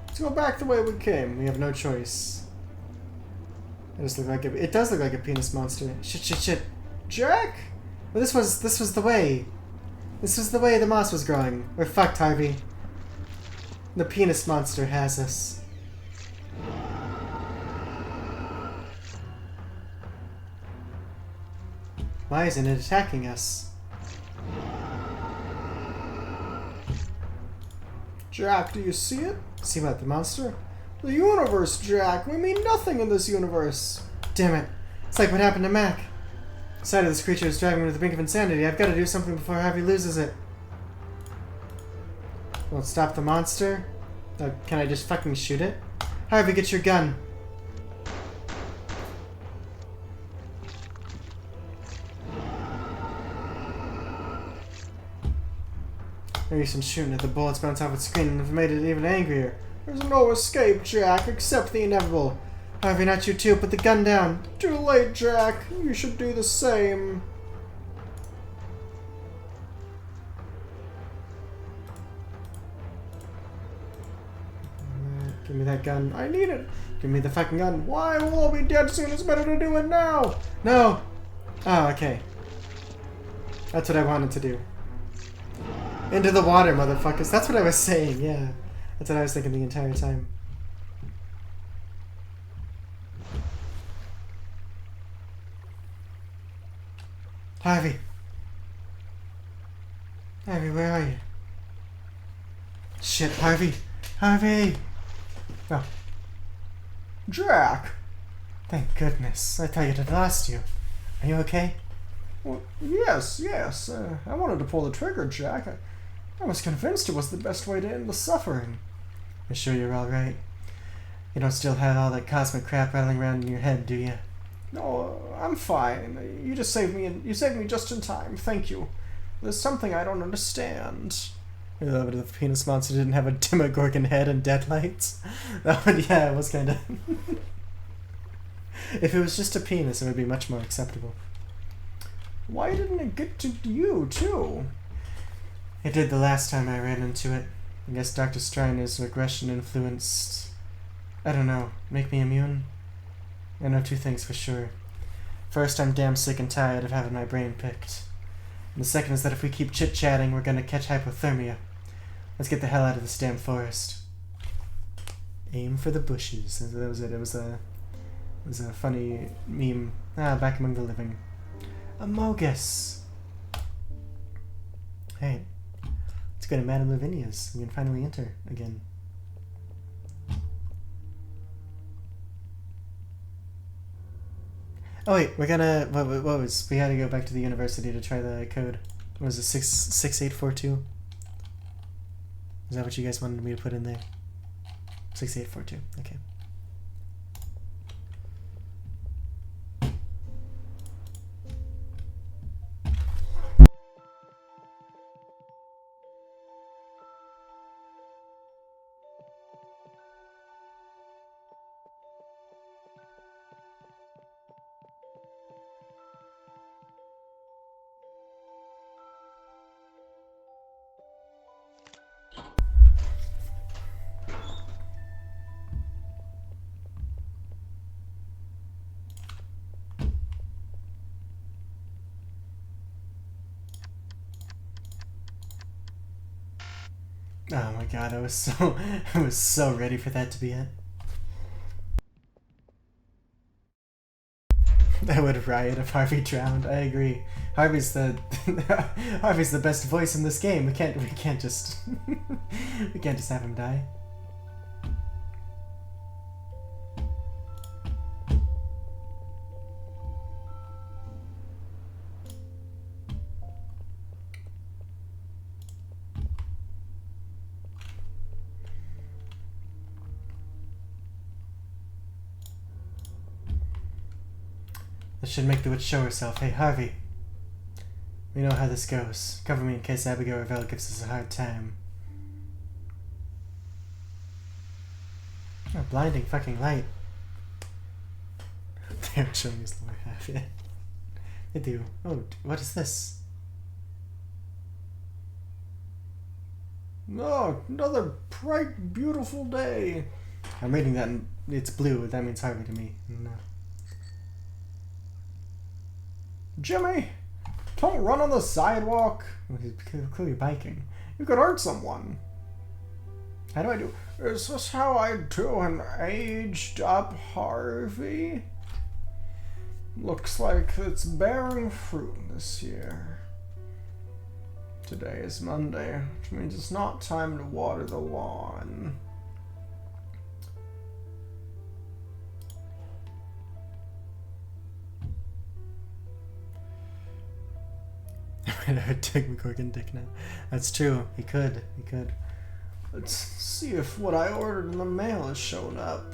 Let's go back the way we came. We have no choice. It does look like a penis monster. Shit. Jack? Well, this was the way. This was the way the moss was growing. We're fucked, Harvey. The penis monster has us. Why isn't it attacking us? Jack, do you see it? See what, the monster? The universe, Jack. We mean nothing in this universe. Damn it. It's like what happened to Mac. The sight of this creature is driving me to the brink of insanity. I've got to do something before Harvey loses it. Won't stop the monster? Can I just fucking shoot it? Harvey, get your gun. Maybe some shooting at the bullets bounce off its screen and have made it even angrier. There's no escape, Jack, except the inevitable. Harvey, not you too. Put the gun down. Too late, Jack. You should do the same. Give me that gun. I need it. Give me the fucking gun. Why? We'll all be dead soon. It's better to do it now. No. Oh, okay. That's what I wanted to do. Into the water, motherfuckers. That's what I was saying, yeah. That's what I was thinking the entire time. Harvey. Harvey, where are you? Shit, Harvey. Harvey! Oh. Jack! Thank goodness. I thought you'd have lost you. Are you okay? Well, yes. I wanted to pull the trigger, Jack. I was convinced it was the best way to end the suffering. You're sure you're alright? You don't still have all that cosmic crap rattling around in your head, do you? No, I'm fine. You saved me just in time. Thank you. There's something I don't understand. I love it if the penis monster didn't have a Demogorgon head and deadlights. That would, yeah, it was kind of... If it was just a penis, it would be much more acceptable. Why didn't it get to you, too? It did the last time I ran into it. I guess Dr. Striner's regression influenced... I don't know, make me immune? I know two things for sure. First, I'm damn sick and tired of having my brain picked. And the second is that if we keep chit-chatting, we're gonna catch hypothermia. Let's get the hell out of this damn forest. Aim for the bushes. That was it. It was a funny meme. Back among the living. A Mogus! Hey, let's go to Madame Lavinia's. We can finally enter again. Oh wait, we're gonna... What was... We had to go back to the university to try the code. What was it, 6842? Is that what you guys wanted me to put in there? 6842, okay. Oh my god, I was so ready for that to be it. I would riot if Harvey drowned. I agree. Harvey's the Harvey's the best voice in this game. We can't just we can't just have him die. This should make the witch show herself. Hey, Harvey. We know how this goes. Cover me in case Abigail Ravel gives us a hard time. Oh, blinding fucking light. They're showing us the lower half, yeah. They do. Oh, what is this? Oh, another bright, beautiful day. I'm reading that and it's blue. That means Harvey to me. No. Jimmy, don't run on the sidewalk. Well, he's clearly biking. You could hurt someone. How do I do? Is this how I do an aged up Harvey? Looks like it's bearing fruit this year. Today is Monday, which means it's not time to water the lawn. I would take McCorkin dick now. That's true. He could. Let's see if what I ordered in the mail has shown up.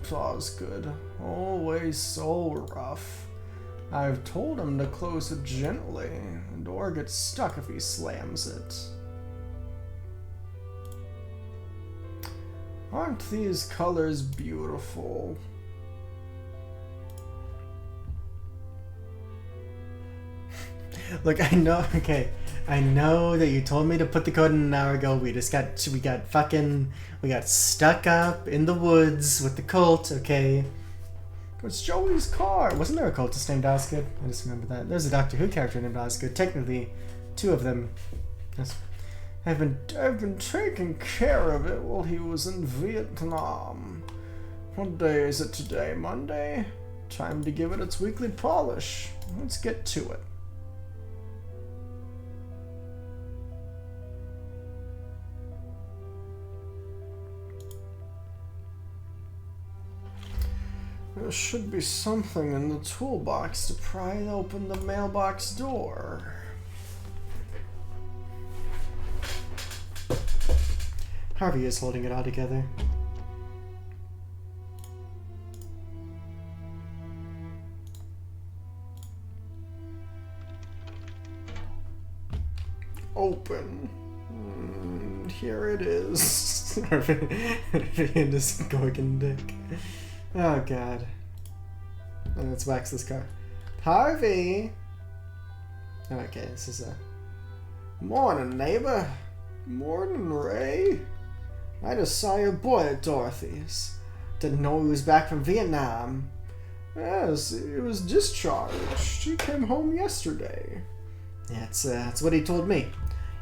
Claw's good. Always so rough. I've told him to close it gently. The door gets stuck if he slams it. Aren't these colors beautiful? Look, I know, okay, I know that you told me to put the code in an hour ago. We got stuck up in the woods with the cult, okay? It's Joey's car. Wasn't there a cultist named Osgood? I just remember that. There's a Doctor Who character named Osgood. Technically, two of them. Yes. I've been taking care of it while he was in Vietnam. What day is it today? Monday? Time to give it its weekly polish. Let's get to it. There should be something in the toolbox to pry open the mailbox door. Harvey is holding it all together. open. Here it is. And just gorgon dick. Oh god. Let's wax this car. Harvey! Okay, this is a... Morning, neighbor. Morning, Ray. I just saw your boy at Dorothy's. Didn't know he was back from Vietnam. Yes, he was discharged. He came home yesterday. Yeah, it's what he told me.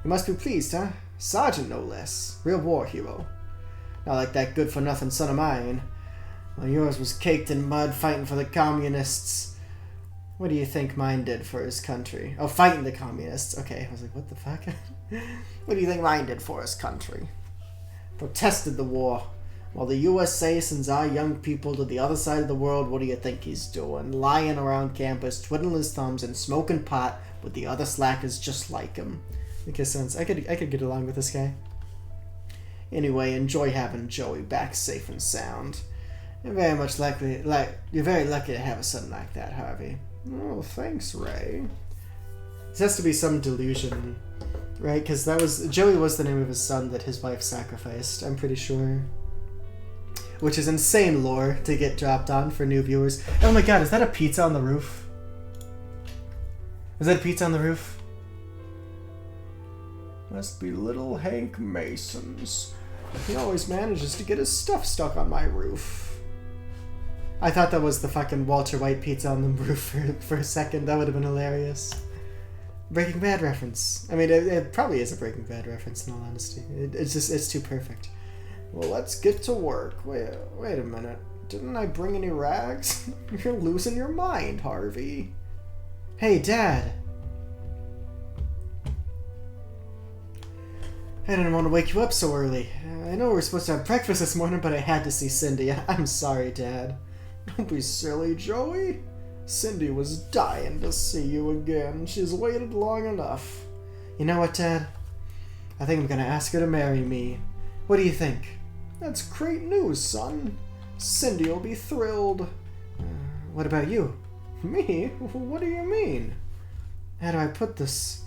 You must be pleased, huh? Sergeant, no less. Real war hero. Not like that good-for-nothing son of mine. Well, yours was caked in mud fighting for the communists. What do you think mine did for his country? Oh, fighting the communists. Okay, I was like, what the fuck? What do you think mine did for his country? Protested the war. While the USA sends our young people to the other side of the world, what do you think he's doing? Lying around campus, twiddling his thumbs, and smoking pot with the other slackers just like him. Makes sense. I could get along with this guy. Anyway, enjoy having Joey back safe and sound. You're very lucky to have a son like that, Harvey. Oh, thanks, Ray. This has to be some delusion, right? Because Joey was the name of his son that his wife sacrificed, I'm pretty sure. Which is insane lore to get dropped on for new viewers. Oh my god, is that a pizza on the roof? Is that a pizza on the roof? Must be little Hank Mason's. He always manages to get his stuff stuck on my roof. I thought that was the fucking Walter White pizza on the roof for a second. That would have been hilarious. Breaking Bad reference. I mean, it probably is a Breaking Bad reference in all honesty. It's too perfect. Well, let's get to work. Wait a minute. Didn't I bring any rags? You're losing your mind, Harvey. Hey, Dad. I didn't want to wake you up so early. I know we were supposed to have breakfast this morning, but I had to see Cindy. I'm sorry, Dad. Don't be silly, Joey. Cindy was dying to see you again. She's waited long enough. You know what, Dad? I think I'm going to ask her to marry me. What do you think? That's great news, son. Cindy will be thrilled. What about you? Me? What do you mean? How do I put this?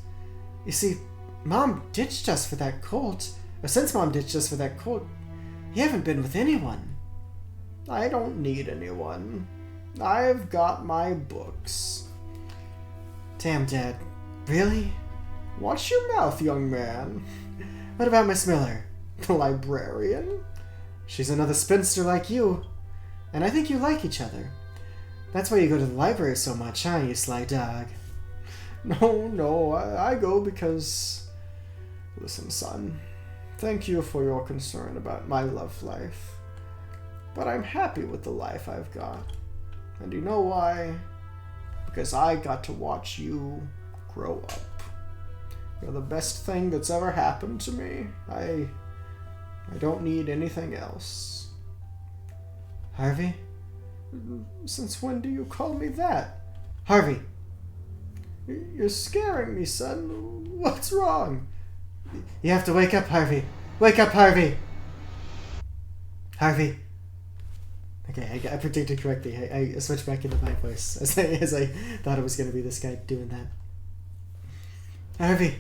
You see, Mom ditched us for that colt. Or since Mom ditched us for that colt, you haven't been with anyone. I don't need anyone. I've got my books. Damn, Dad. Really? Watch your mouth, young man. What about Miss Miller? The librarian? She's another spinster like you. And I think you like each other. That's why you go to the library so much, huh, you sly dog? No, I go because... Listen, son. Thank you for your concern about my love life. But I'm happy with the life I've got. And you know why? Because I got to watch you grow up. You're the best thing that's ever happened to me. I don't need anything else. Harvey? Since when do you call me that? Harvey! You're scaring me, son. What's wrong? You have to wake up, Harvey. Wake up, Harvey! Harvey. Okay, I predicted correctly. I switched back into my voice as I thought it was going to be this guy doing that. Harvey.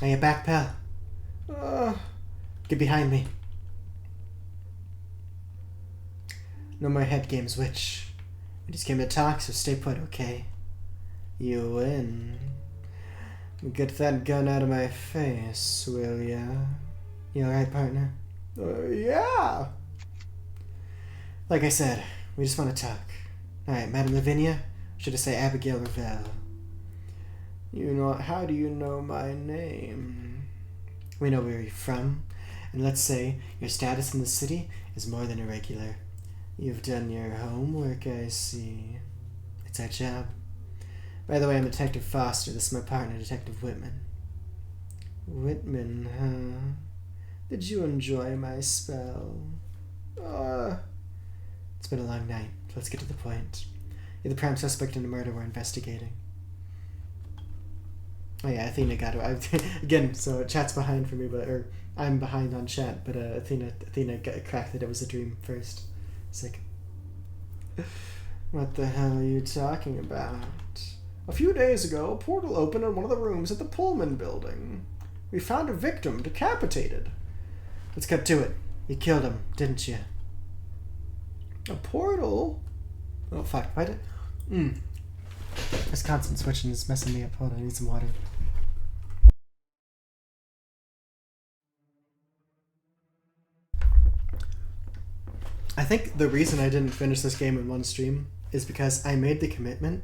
Are you back, pal? Get behind me. No more head games, witch. We just came to talk, so stay put, okay? You win. Get that gun out of my face, will ya? You alright, partner? Yeah. Like I said, we just want to talk. Alright, Madame Lavinia? Should I say Abigail Ravel? How do you know my name? We know where you're from, and let's say your status in the city is more than irregular. You've done your homework, I see. It's our job. By the way, I'm Detective Foster. This is my partner, Detective Whitman. Whitman, huh? Did you enjoy my spell? It's been a long night. Let's get to the point. You're the prime suspect in a murder we're investigating. Oh yeah, Athena got it. Again, so chat's behind for me, or I'm behind on chat, but Athena cracked that it was a dream first. Sick. What the hell are you talking about? A few days ago, a portal opened in one of the rooms at the Pullman building. We found a victim decapitated. Let's get to it. You killed him, didn't you? A portal? Oh, fuck. Why did... This constant switching is messing me up. Hold on, I need some water. I think the reason I didn't finish this game in one stream is because I made the commitment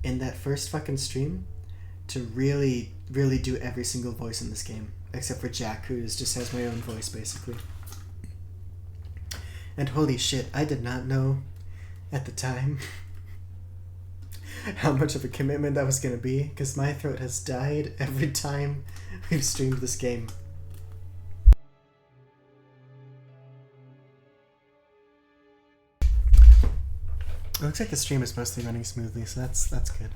in that first fucking stream to really, really do every single voice in this game. Except for Jack, who just has my own voice, basically. And holy shit, I did not know at the time how much of a commitment that was going to be, because my throat has died every time we've streamed this game. It looks like the stream is mostly running smoothly, so that's good.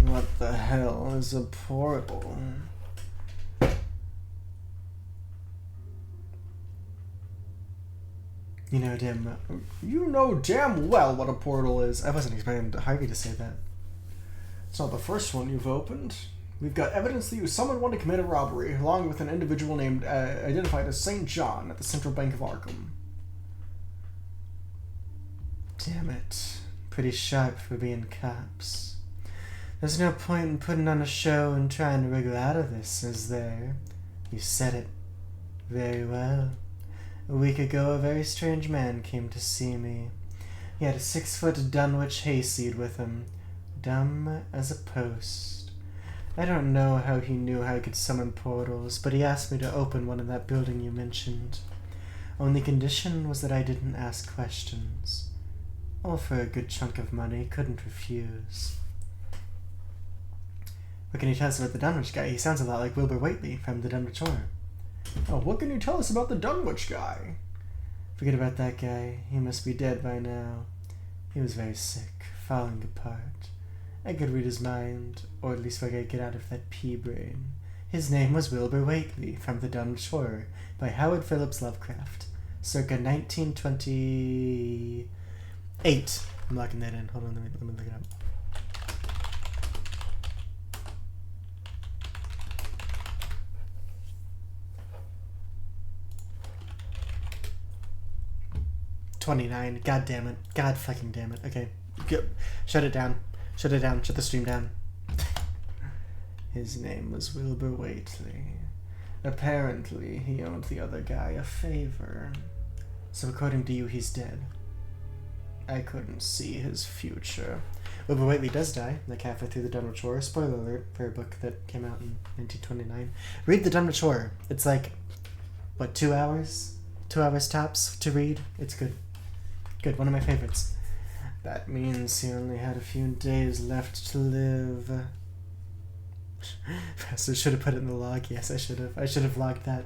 What the hell is a portal? You know damn well what a portal is. I wasn't expecting Harvey to say that. It's not the first one you've opened. We've got evidence that you summoned one to commit a robbery, along with an individual named identified as St. John at the Central Bank of Akrham. Damn it. Pretty sharp for being cops. There's no point in putting on a show and trying to wriggle out of this, is there? You said it very well. A week ago, a very strange man came to see me. He had a 6-foot Dunwich hayseed with him, dumb as a post. I don't know how he knew how I could summon portals, but he asked me to open one in that building you mentioned. Only condition was that I didn't ask questions. All for a good chunk of money, couldn't refuse. What can you tell us about the Dunwich guy? He sounds a lot like Wilbur Whately from the Dunwich Horror. Oh, what can you tell us about the Dunwich guy? Forget about that guy. He must be dead by now. He was very sick, falling apart. I could read his mind, or at least what I could get out of that pea brain. His name was Wilbur Whately, from the Dunwich Horror, by Howard Phillips Lovecraft, circa 1928. I'm locking that in. Hold on, let me look it up. $29. God damn it. God fucking damn it. Okay. Shut it down. Shut it down. Shut the stream down. His name was Wilbur Whately. Apparently, he owed the other guy a favor. So according to you, he's dead. I couldn't see his future. Wilbur Whately does die, like halfway through the Dunwich Horror. Spoiler alert for a book that came out in 1929. Read the Dunwich Horror. It's like, what, 2 hours? 2 hours tops to read. It's good. Good, one of my favorites. That means he only had a few days left to live. So I should have put it in the log. Yes, I should have. I should have logged that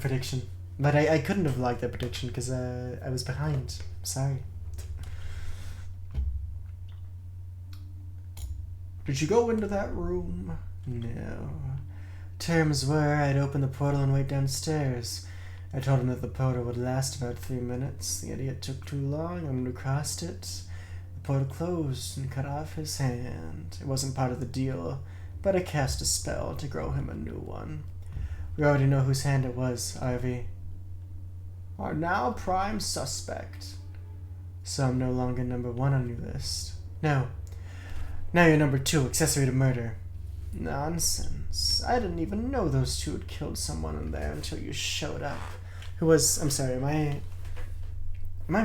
prediction. But I couldn't have logged that prediction because I was behind. Sorry. Did you go into that room? No. Terms were I'd open the portal and wait downstairs. I told him that the portal would last about 3 minutes. The idiot took too long, and when we crossed it, the portal closed and cut off his hand. It wasn't part of the deal, but I cast a spell to grow him a new one. We already know whose hand it was, Harvey. Are now prime suspect. So I'm no longer number 1 on your list. No. Now you're number 2, accessory to murder. Nonsense. I didn't even know those two had killed someone in there until you showed up. Who was... I'm sorry, am I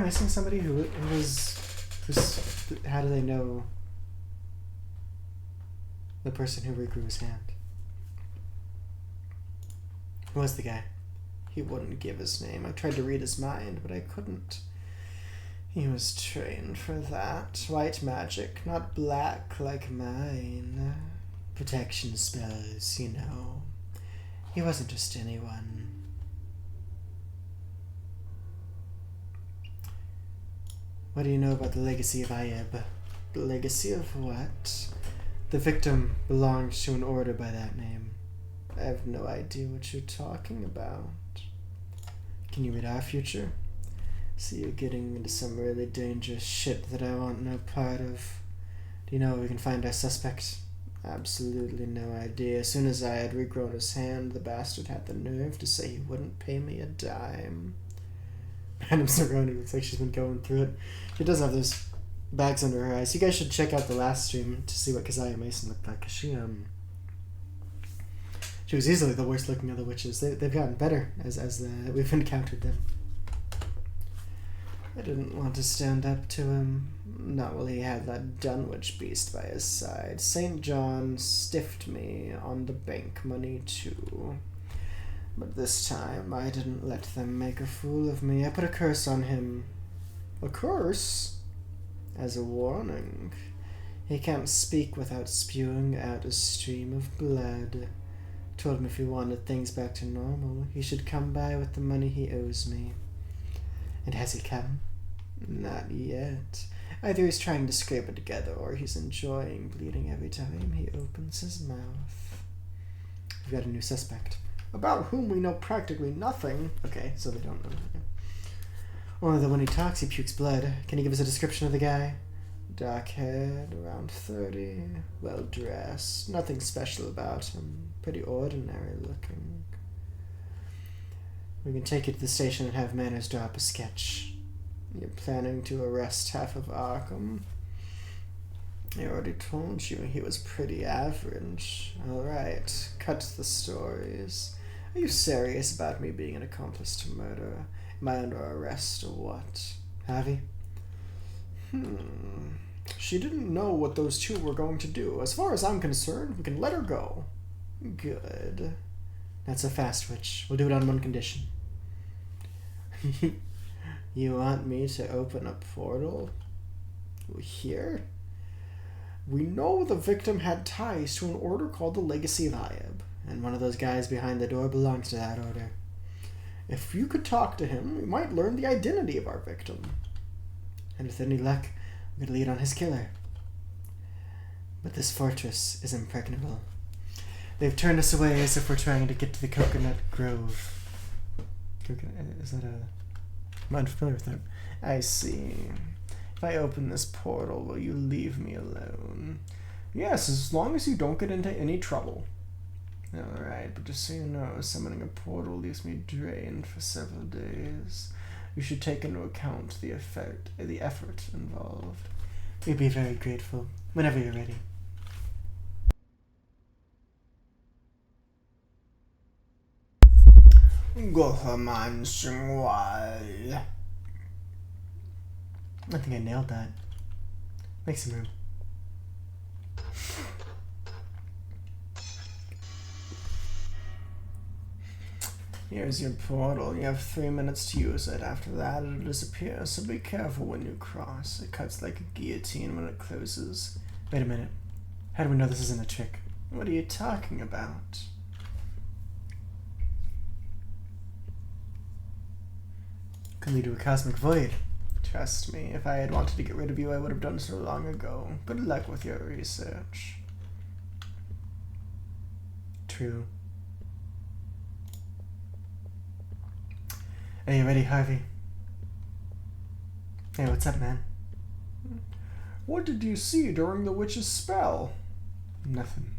missing somebody who's... How do they know the person who regrew his hand? Who was the guy? He wouldn't give his name. I tried to read his mind, but I couldn't. He was trained for that. White magic, not black like mine. Protection spells, you know. He wasn't just anyone. What do you know about the legacy of Ayeb? The legacy of what? The victim belongs to an order by that name. I have no idea what you're talking about. Can you read our future? See you getting into some really dangerous shit that I want no part of. Do you know where we can find our suspect? Absolutely no idea. As soon as I had regrown his hand, the bastard had the nerve to say he wouldn't pay me a dime. Madame Cerrone looks like she's been going through it. She does have those bags under her eyes. You guys should check out the last stream to see what Keziah Mason looked like. 'Cause she was easily the worst looking of the witches. They've gotten better as we've encountered them. I didn't want to stand up to him, not while he had that Dunwich beast by his side. St. John stiffed me on the bank money too. But this time I didn't let them make a fool of me. I put a curse on him. A curse? As a warning. He can't speak without spewing out a stream of blood. Told him if he wanted things back to normal, he should come by with the money he owes me. And has he come? Not yet. Either he's trying to scrape it together, or he's enjoying bleeding every time he opens his mouth. We've got a new suspect, about whom we know practically nothing. Okay, so they don't know. Only that when he talks, he pukes blood. Can you give us a description of the guy? Dark haired, around 30, well dressed. Nothing special about him. Pretty ordinary looking. We can take you to the station and have Manners draw up a sketch. You're planning to arrest half of Akrham? I already told you he was pretty average. Alright, cut to the stories. Are you serious about me being an accomplice to murder? Am I under arrest or what? Harvey? She didn't know what those two were going to do. As far as I'm concerned, we can let her go. Good. Not so fast, Witch. We'll do it on one condition. You want me to open a portal? Here? We know the victim had ties to an order called the Legacy of Ayab, and one of those guys behind the door belongs to that order. If you could talk to him, we might learn the identity of our victim. And with any luck, we could lead on his killer. But this fortress is impregnable. They've turned us away as if we're trying to get to the Coconut Grove. Is that a... I'm unfamiliar with that. I see. If I open this portal, will you leave me alone? Yes, as long as you don't get into any trouble. Alright, but just so you know, summoning a portal leaves me drained for several days. You should take into account the effort involved. We'd be very grateful. Whenever you're ready. Gohaman Singwal. I think I nailed that. Make some room. Here's your portal. You have 3 minutes to use it. After that, it'll disappear, so be careful when you cross. It cuts like a guillotine when it closes. Wait a minute. How do we know this isn't a trick? What are you talking about? Could lead to a cosmic void. Trust me, if I had wanted to get rid of you, I would have done so long ago. Good luck with your research. True. Are you ready, Harvey? Hey, what's up, man? What did you see during the witch's spell? Nothing.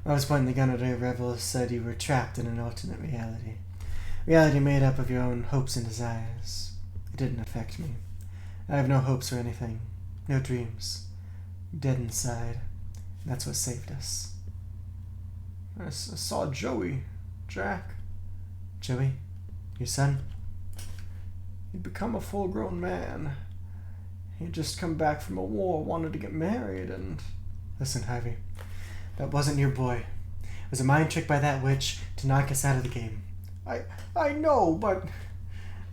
When I was pointing the gun at her, Revel said you were trapped in an alternate reality. Reality made up of your own hopes and desires. It didn't affect me. I have no hopes or anything. No dreams. Dead inside. That's what saved us. I saw Joey. Jack. Joey? Your son? He'd become a full-grown man. He'd just come back from a war, wanted to get married, and... Listen, Harvey. That wasn't your boy. It was a mind trick by that witch to knock us out of the game. I know, but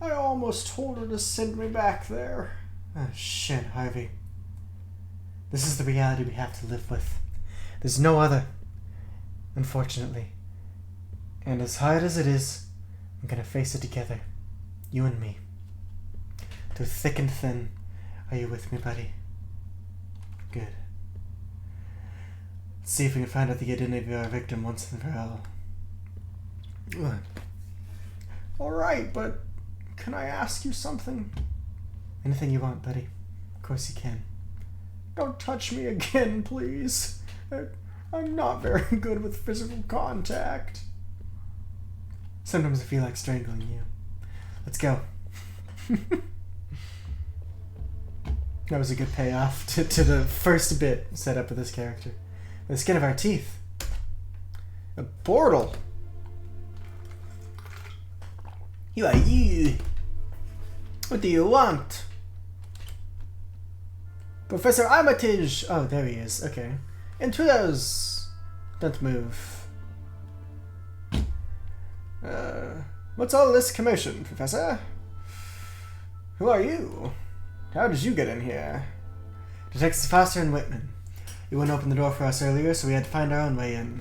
I almost told her to send me back there. Oh, shit, Harvey. This is the reality we have to live with. There's no other, unfortunately. And as hard as it is, I'm gonna face it together. You and me. Through thick and thin. Are you with me, buddy? Good. Let's see if we can find out the identity of our victim once and for all. What? Alright, but can I ask you something? Anything you want, buddy. Of course you can. Don't touch me again, please. I'm not very good with physical contact. Sometimes I feel like strangling you. Let's go. That was a good payoff to the first bit set up with this character. The skin of our teeth. A portal. Who are you? What do you want? Professor Armitage! Oh, there he is. Okay. Intruders! Don't move. What's all this commotion, Professor? Who are you? How did you get in here? Detectives Foster and Whitman. You wouldn't open the door for us earlier, so we had to find our own way in.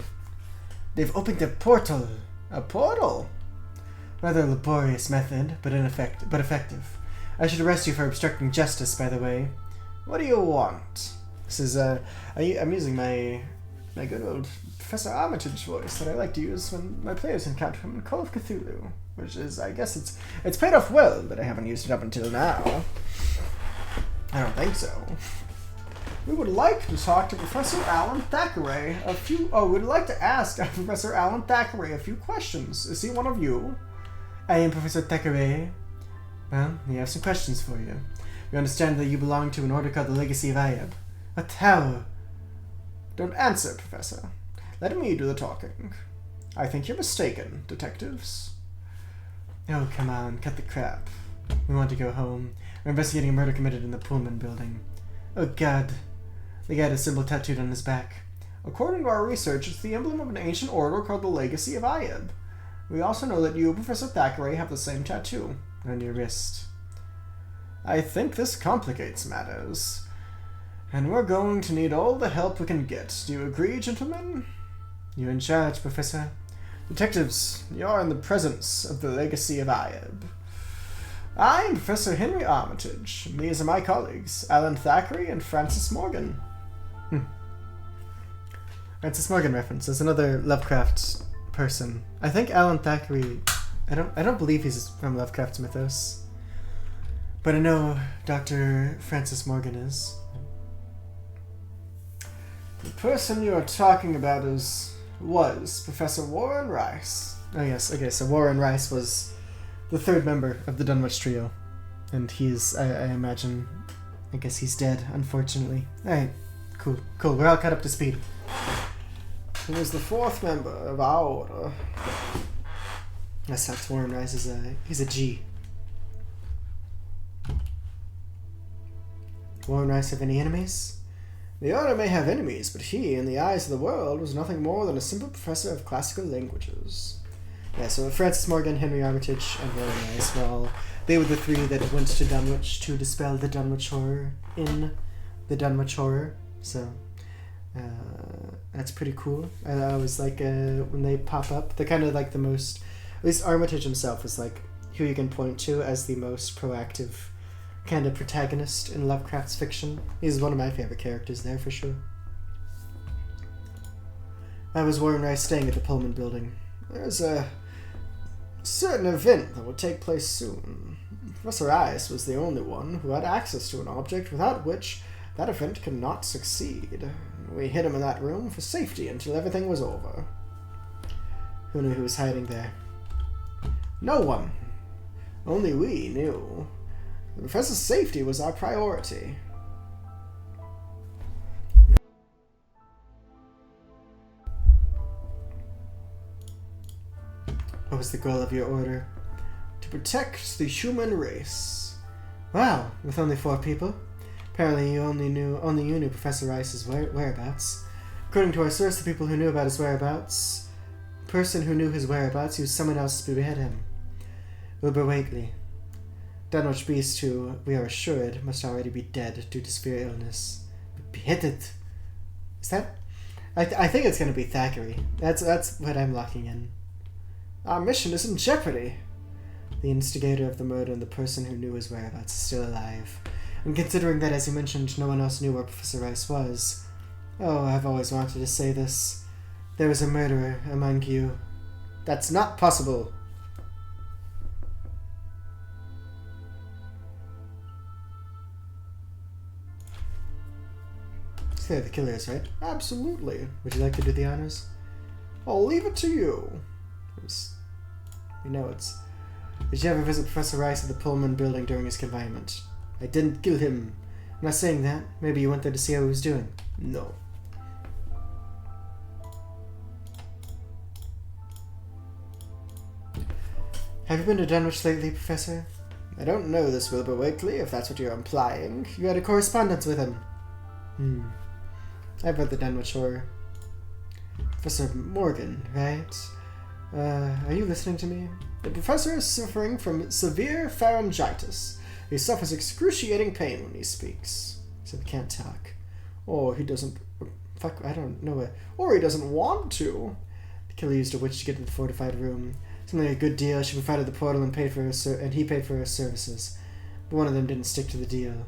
They've opened a portal. A portal? Rather laborious method, but effective. I should arrest you for obstructing justice, by the way. What do you want? This is, I'm using my good old Professor Armitage voice that I like to use when my players encounter him in Call of Cthulhu. Which is, I guess it's paid off well, but I haven't used it up until now. I don't think so. We would like to talk to Professor Alan Thackeray we'd like to ask Professor Alan Thackeray a few questions. Is he one of you? I am Professor Thackeray. Well, we have some questions for you. We understand that you belong to an order called the Legacy of Ayab. But how? Don't answer, Professor. Let me do the talking. I think you're mistaken, detectives. Oh, come on, cut the crap. We want to go home. We're investigating a murder committed in the Pullman building. Oh, God. The guy had a symbol tattooed on his back. According to our research, it's the emblem of an ancient order called the Legacy of Ayab. We also know that you, Professor Thackeray, have the same tattoo on your wrist. I think this complicates matters. And we're going to need all the help we can get. Do you agree, gentlemen? You're in charge, Professor. Detectives, you're in the presence of the Legacy of Ayab. I am Professor Henry Armitage. These are my colleagues, Alan Thackeray and Francis Morgan. Francis Morgan reference. There's another Lovecraft person. I think Alan Thackeray... I don't believe he's from Lovecraft's mythos. But I know Dr. Francis Morgan is. The person you are talking about was Professor Warren Rice. Oh yes, okay, so Warren Rice was the third member of the Dunwich Trio. And he's, I imagine, I guess he's dead, unfortunately. Alright, cool, we're all caught up to speed. He was the fourth member of our order. That's Warren Rice, he's a G. Warren Rice have any enemies? The order may have enemies, but he, in the eyes of the world, was nothing more than a simple professor of classical languages. Yeah, so Francis Morgan, Henry Armitage, and Warren Rice, they were the three that went to Dunwich to dispel the Dunwich Horror in the Dunwich Horror. So, that's pretty cool. I always like when they pop up. They're kind of like the most... At least Armitage himself is like who you can point to as the most proactive kind of protagonist in Lovecraft's fiction. He's one of my favorite characters there, for sure. I was Warren Rice staying at the Pullman building. There's a certain event that will take place soon. Professor Rice was the only one who had access to an object without which that event could not succeed. We hid him in that room for safety until everything was over. Who knew he was hiding there? No one. Only we knew. The professor's safety was our priority. What was the goal of your order? To protect the human race. Wow, with only 4 people? Apparently only you knew Professor Rice's whereabouts. According to our source, the people who knew about his whereabouts, the person who knew his whereabouts used someone else to behead him. Wilbur Whately. Dunwich Beast, who, we are assured, must already be dead due to severe illness. But beheaded? Is that... I think it's going to be Thackeray. That's what I'm locking in. Our mission is in jeopardy. The instigator of the murder and the person who knew his whereabouts is still alive. And considering that, as you mentioned, no one else knew where Professor Rice was... Oh, I've always wanted to say this. There was a murderer among you. That's not possible. They're the killers, right? Absolutely. Would you like to do the honors? I'll leave it to you. You know it's... Did you ever visit Professor Rice at the Pullman building during his confinement? I didn't kill him. I'm not saying that. Maybe you went there to see how he was doing. No. Have you been to Dunwich lately, Professor? I don't know this Wilbur Wakely, if that's what you're implying. You had a correspondence with him. I've read the Dunwich Horror. Professor Morgan, right? Are you listening to me? The professor is suffering from severe pharyngitis. He suffers excruciating pain when he speaks. So he can't talk. Or he doesn't... Fuck, I don't know it. Or he doesn't want to. The killer used a witch to get to the fortified room. Something like a good deal. She provided the portal and paid for her and he paid for her services. But one of them didn't stick to the deal.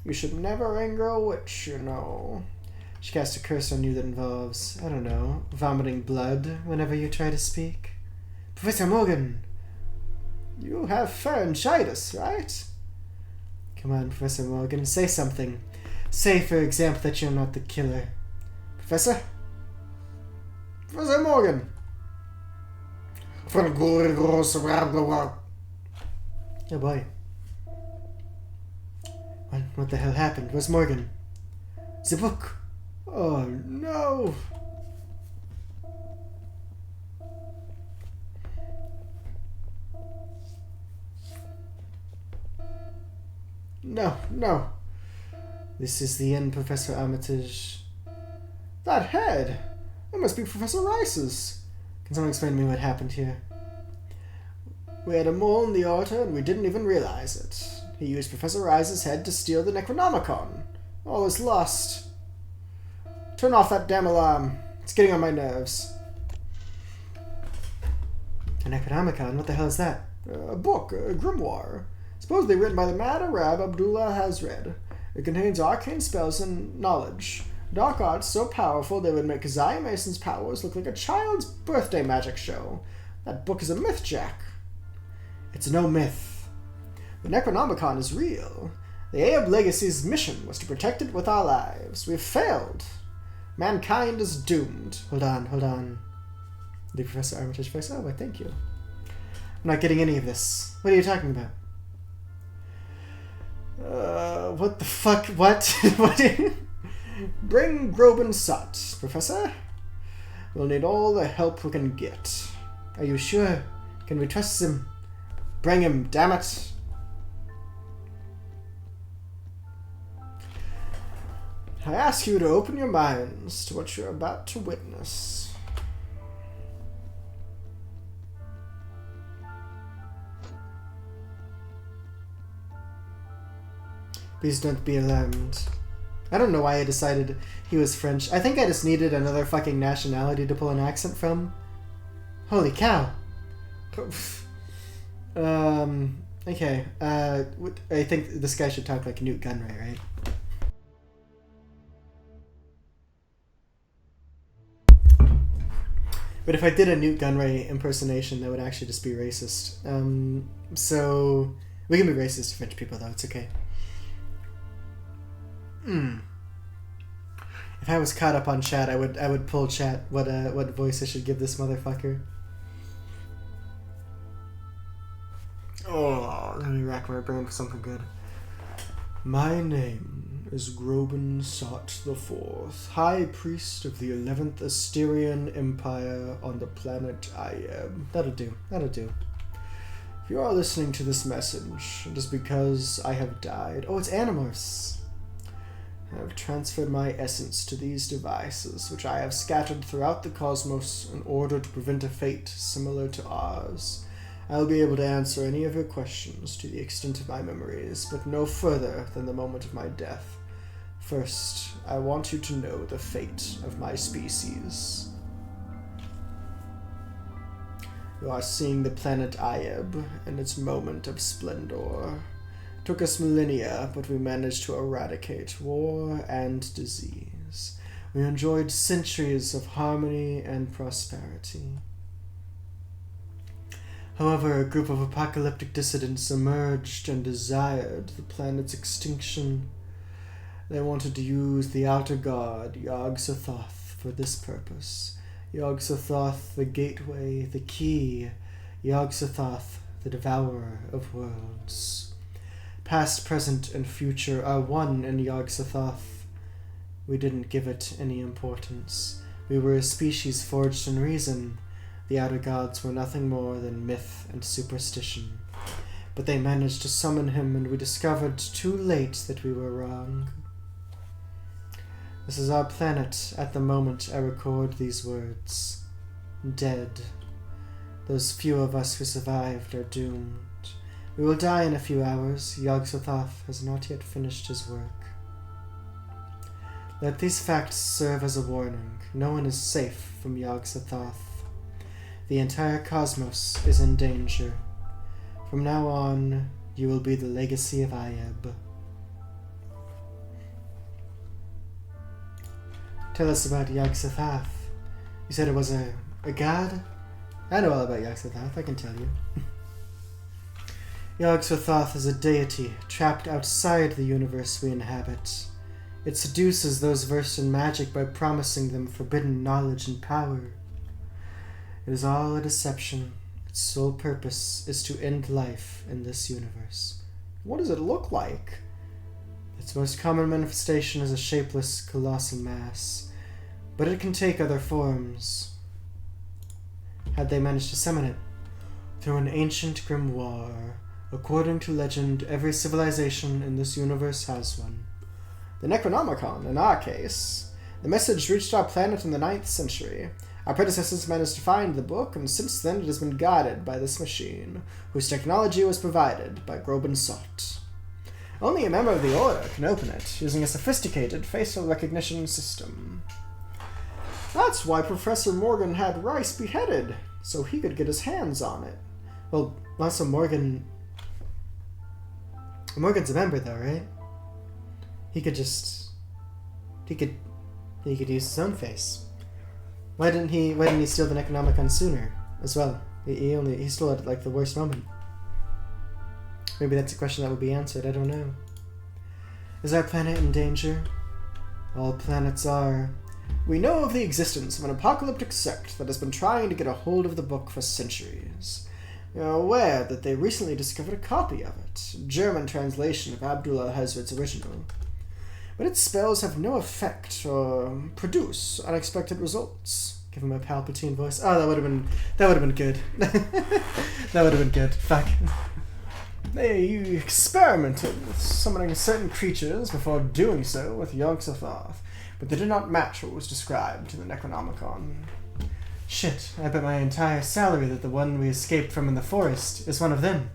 You should never anger a witch, you know. She cast a curse on you that involves, I don't know, vomiting blood whenever you try to speak. Professor Morgan! You have pharyngitis, right? Come on, Professor Morgan, say something. Say, for example, that you're not the killer. Professor? Professor Morgan! Oh boy. What the hell happened? Where's Morgan? The book! Oh no! No, no. This is the end, Professor Armitage. That head! It must be Professor Rice's. Can someone explain to me what happened here? We had a mole in the aorta and we didn't even realize it. He used Professor Rice's head to steal the Necronomicon. All is lost. Turn off that damn alarm. It's getting on my nerves. The Necronomicon? What the hell is that? A book, a grimoire. Supposedly written by the Mad Arab Abdullah Hazred. It contains arcane spells and knowledge. Dark arts so powerful they would make Keziah Mason's powers look like a child's birthday magic show. That book is a myth, Jack. It's no myth. The Necronomicon is real. The Aab Legacy's mission was to protect it with our lives. We've failed. Mankind is doomed. Hold on. The Professor Armitage voice. Oh, why, thank you. I'm not getting any of this. What are you talking about? What the fuck? What? What? Bring Groban Sot, Professor. We'll need all the help we can get. Are you sure? Can we trust him? Bring him, damn it. I ask you to open your minds to what you're about to witness. Please don't be alarmed. I don't know why I decided he was French. I think I just needed another fucking nationality to pull an accent from. Holy cow. Okay. I think this guy should talk like Newt Gunray, right? But if I did a Newt Gunray impersonation, that would actually just be racist. So we can be racist to French people, though. It's okay. If I was caught up on chat, I would pull chat what voice I should give this motherfucker. Oh, let me rack my brain for something good. My name is Groban Sot IV, High Priest of the 11th Asterian Empire on the planet Ayeb. That'll do. If you are listening to this message, it is because I have died. Oh, it's Animorphs. I have transferred my essence to these devices, which I have scattered throughout the cosmos in order to prevent a fate similar to ours. I will be able to answer any of your questions to the extent of my memories, but no further than the moment of my death. First, I want you to know the fate of my species. You are seeing the planet Ayeb in its moment of splendor. It took us millennia, but we managed to eradicate war and disease. We enjoyed centuries of harmony and prosperity. However, a group of apocalyptic dissidents emerged and desired the planet's extinction. They wanted to use the outer god, Yog-Sothoth, for this purpose. Yog-Sothoth, the gateway, the key. Yog-Sothoth, the devourer of worlds. Past, present, and future are one in Yog-Sothoth. We didn't give it any importance. We were a species forged in reason. The outer gods were nothing more than myth and superstition. But they managed to summon him, and we discovered too late that we were wrong. This is our planet at the moment I record these words. Dead. Those few of us who survived are doomed. We will die in a few hours. Yog-Sothoth has not yet finished his work. Let these facts serve as a warning. No one is safe from Yog-Sothoth. The entire cosmos is in danger. From now on, you will be the legacy of Ayeb. Tell us about Yog-Sothoth. You said it was a god? I know all about Yog-Sothoth, I can tell you. Yog-Sothoth is a deity trapped outside the universe we inhabit. It seduces those versed in magic by promising them forbidden knowledge and power. It is all a deception. Its sole purpose is to end life in this universe. What does it look like? Its most common manifestation is a shapeless, colossal mass, but it can take other forms. Had they managed to summon it? Through an ancient grimoire. According to legend, every civilization in this universe has one. The Necronomicon, in our case. The message reached our planet in the 9th century. Our predecessors managed to find the book, and since then it has been guarded by this machine, whose technology was provided by Groban Sot. Only a member of the Order can open it, using a sophisticated facial recognition system. That's why Professor Morgan had Rice beheaded, so he could get his hands on it. Well, also Morgan's a member though, right? He could use his own face. Why didn't he steal the Necronomicon sooner as well? He stole it at like the worst moment. Maybe that's a question that would be answered, I don't know. Is our planet in danger? All planets are. We know of the existence of an apocalyptic sect that has been trying to get a hold of the book for centuries. We are aware that they recently discovered a copy of it, a German translation of Abdul al-Hazred's original. But its spells have no effect or produce unexpected results. Give him a Palpatine voice. Oh, that would have been good. That would have been good. Fuck. They experimented with summoning certain creatures before doing so with Yog-Sothoth, but they did not match what was described in the Necronomicon. Shit, I bet my entire salary that the one we escaped from in the forest is one of them.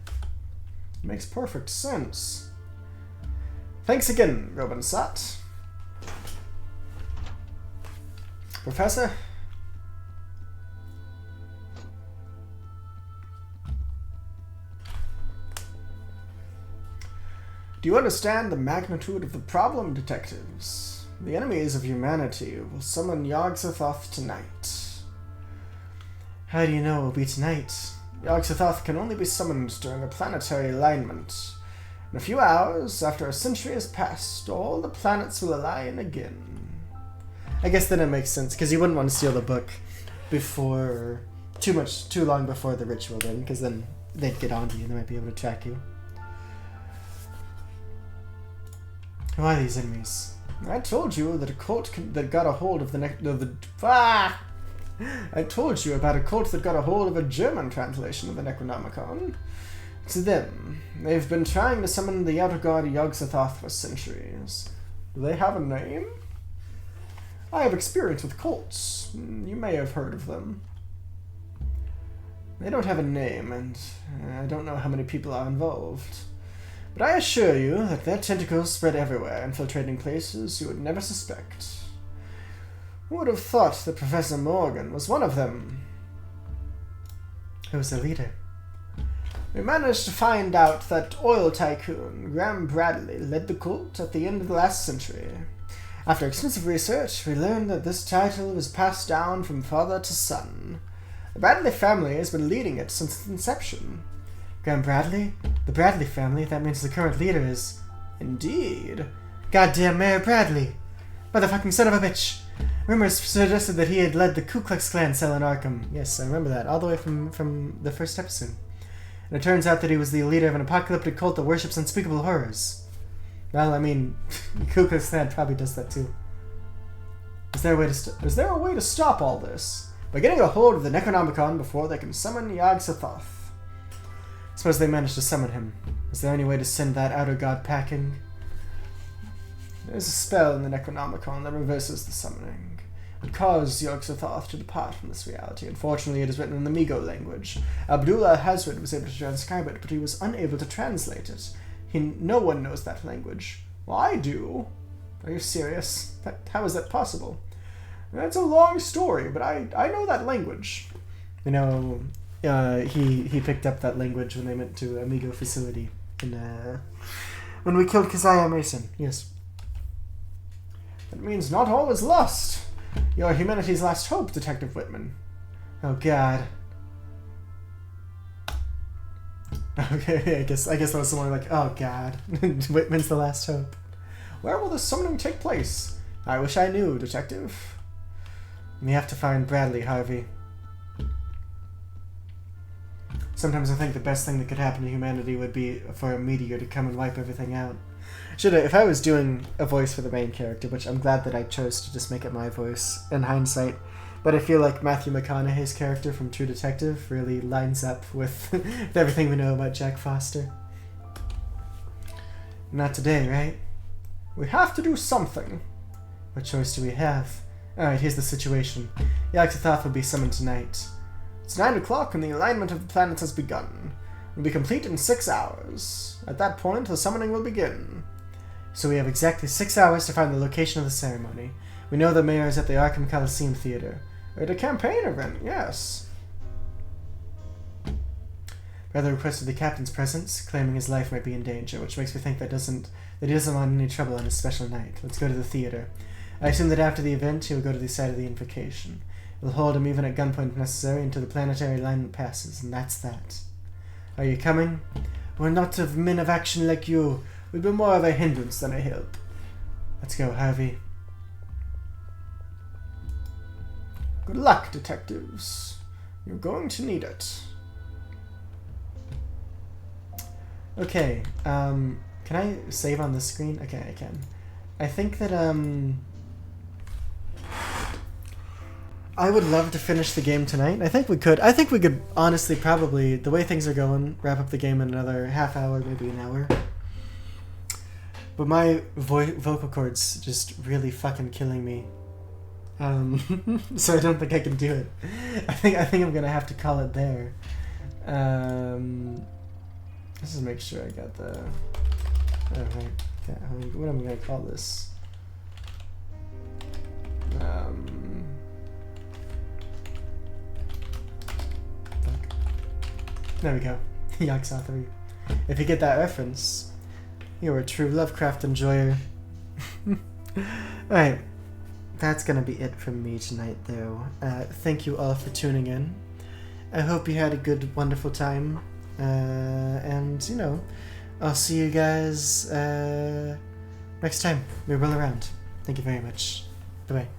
It makes perfect sense. Thanks again, Groban Sot. Professor? Do you understand the magnitude of the problem, detectives? The enemies of humanity will summon Yog-Sothoth tonight. How do you know it will be tonight? Yog-Sothoth can only be summoned during a planetary alignment. In a few hours, after a century has passed, all the planets will align again. I guess then it makes sense, because you wouldn't want to steal the book before too long before the ritual then, because then they'd get onto you and they might be able to track you. Who are these enemies? I told you that a cult that got a hold of I told you about a cult that got a hold of a German translation of the Necronomicon. It's them. They've been trying to summon the outer god Yog-Sothoth for centuries. Do they have a name? I have experience with cults. You may have heard of them. They don't have a name, and I don't know how many people are involved. But I assure you that their tentacles spread everywhere, infiltrating places you would never suspect. Who would have thought that Professor Morgan was one of them? Who's the leader? We managed to find out that oil tycoon Graham Bradley led the cult at the end of the last century. After extensive research, we learned that this title was passed down from father to son. The Bradley family has been leading it since its inception. Graham Bradley? The Bradley family? That means the current leader is... Indeed. Goddamn Mayor Bradley. Motherfucking son of a bitch. Rumors suggested that he had led the Ku Klux Klan cell in Arkham. Yes, I remember that, all the way from the first episode. And it turns out that he was the leader of an apocalyptic cult that worships unspeakable horrors. Well, I mean, the Ku Klux Klan probably does that too. Is there a way to stop all this? By getting a hold of the Necronomicon before they can summon Yog-Sothoth. Suppose they managed to summon him. Is there any way to send that outer god packing? There's a spell in the Necronomicon that reverses the summoning. It caused Yog-Sothoth to depart from this reality. Unfortunately, it is written in the Migo language. Abdullah Hazred was able to transcribe it, but he was unable to translate it. No one knows that language. Well, I do. Are you serious? How is that possible? That's a long story, but I know that language. You know, he picked up that language when they went to Amigo facility when we killed Keziah Mason. Yes. That means not all is lost. You're humanity's last hope, Detective Whitman. Oh God. Okay, I guess that was someone like, oh God, Whitman's the last hope. Where will the summoning take place? I wish I knew, Detective. We have to find Bradley, Harvey. Sometimes I think the best thing that could happen to humanity would be for a meteor to come and wipe everything out. If I was doing a voice for the main character, which I'm glad that I chose to just make it my voice in hindsight, but I feel like Matthew McConaughey's character from True Detective really lines up with everything we know about Jack Foster. Not today, right? We have to do something. What choice do we have? Alright, here's the situation. Yog-Sothoth will be summoned tonight. It's 9 o'clock and the alignment of the planets has begun. It will be complete in 6 hours. At that point, the summoning will begin. So we have exactly 6 hours to find the location of the ceremony. We know the mayor is at the Arkham Coliseum Theater. At a campaign event, yes. Brother requested the captain's presence, claiming his life might be in danger, which makes me think that he doesn't want any trouble on his special night. Let's go to the theater. I assume that after the event, he will go to the site of the invocation. We'll hold him even at gunpoint if necessary until the planetary alignment passes, and that's that. Are you coming? We're not of men of action like you. We'd be more of a hindrance than a help. Let's go, Harvey. Good luck, detectives. You're going to need it. Okay, can I save on the screen? Okay, I can. I think that, I would love to finish the game tonight. I think we could. I think we could, honestly, probably, the way things are going, wrap up the game in another half hour, maybe an hour. But my vocal cords just really fucking killing me. So I don't think I can do it. I think I'm gonna have to call it there. Let's just make sure I got the... Alright. What am I gonna call this? Fuck. There we go. Yog-Sothoth. If you get that reference, you're a true Lovecraft enjoyer. Alright. That's gonna be it from me tonight, though. Thank you all for tuning in. I hope you had a good, wonderful time. And, you know, I'll see you guys next time we roll around. Thank you very much. Bye-bye.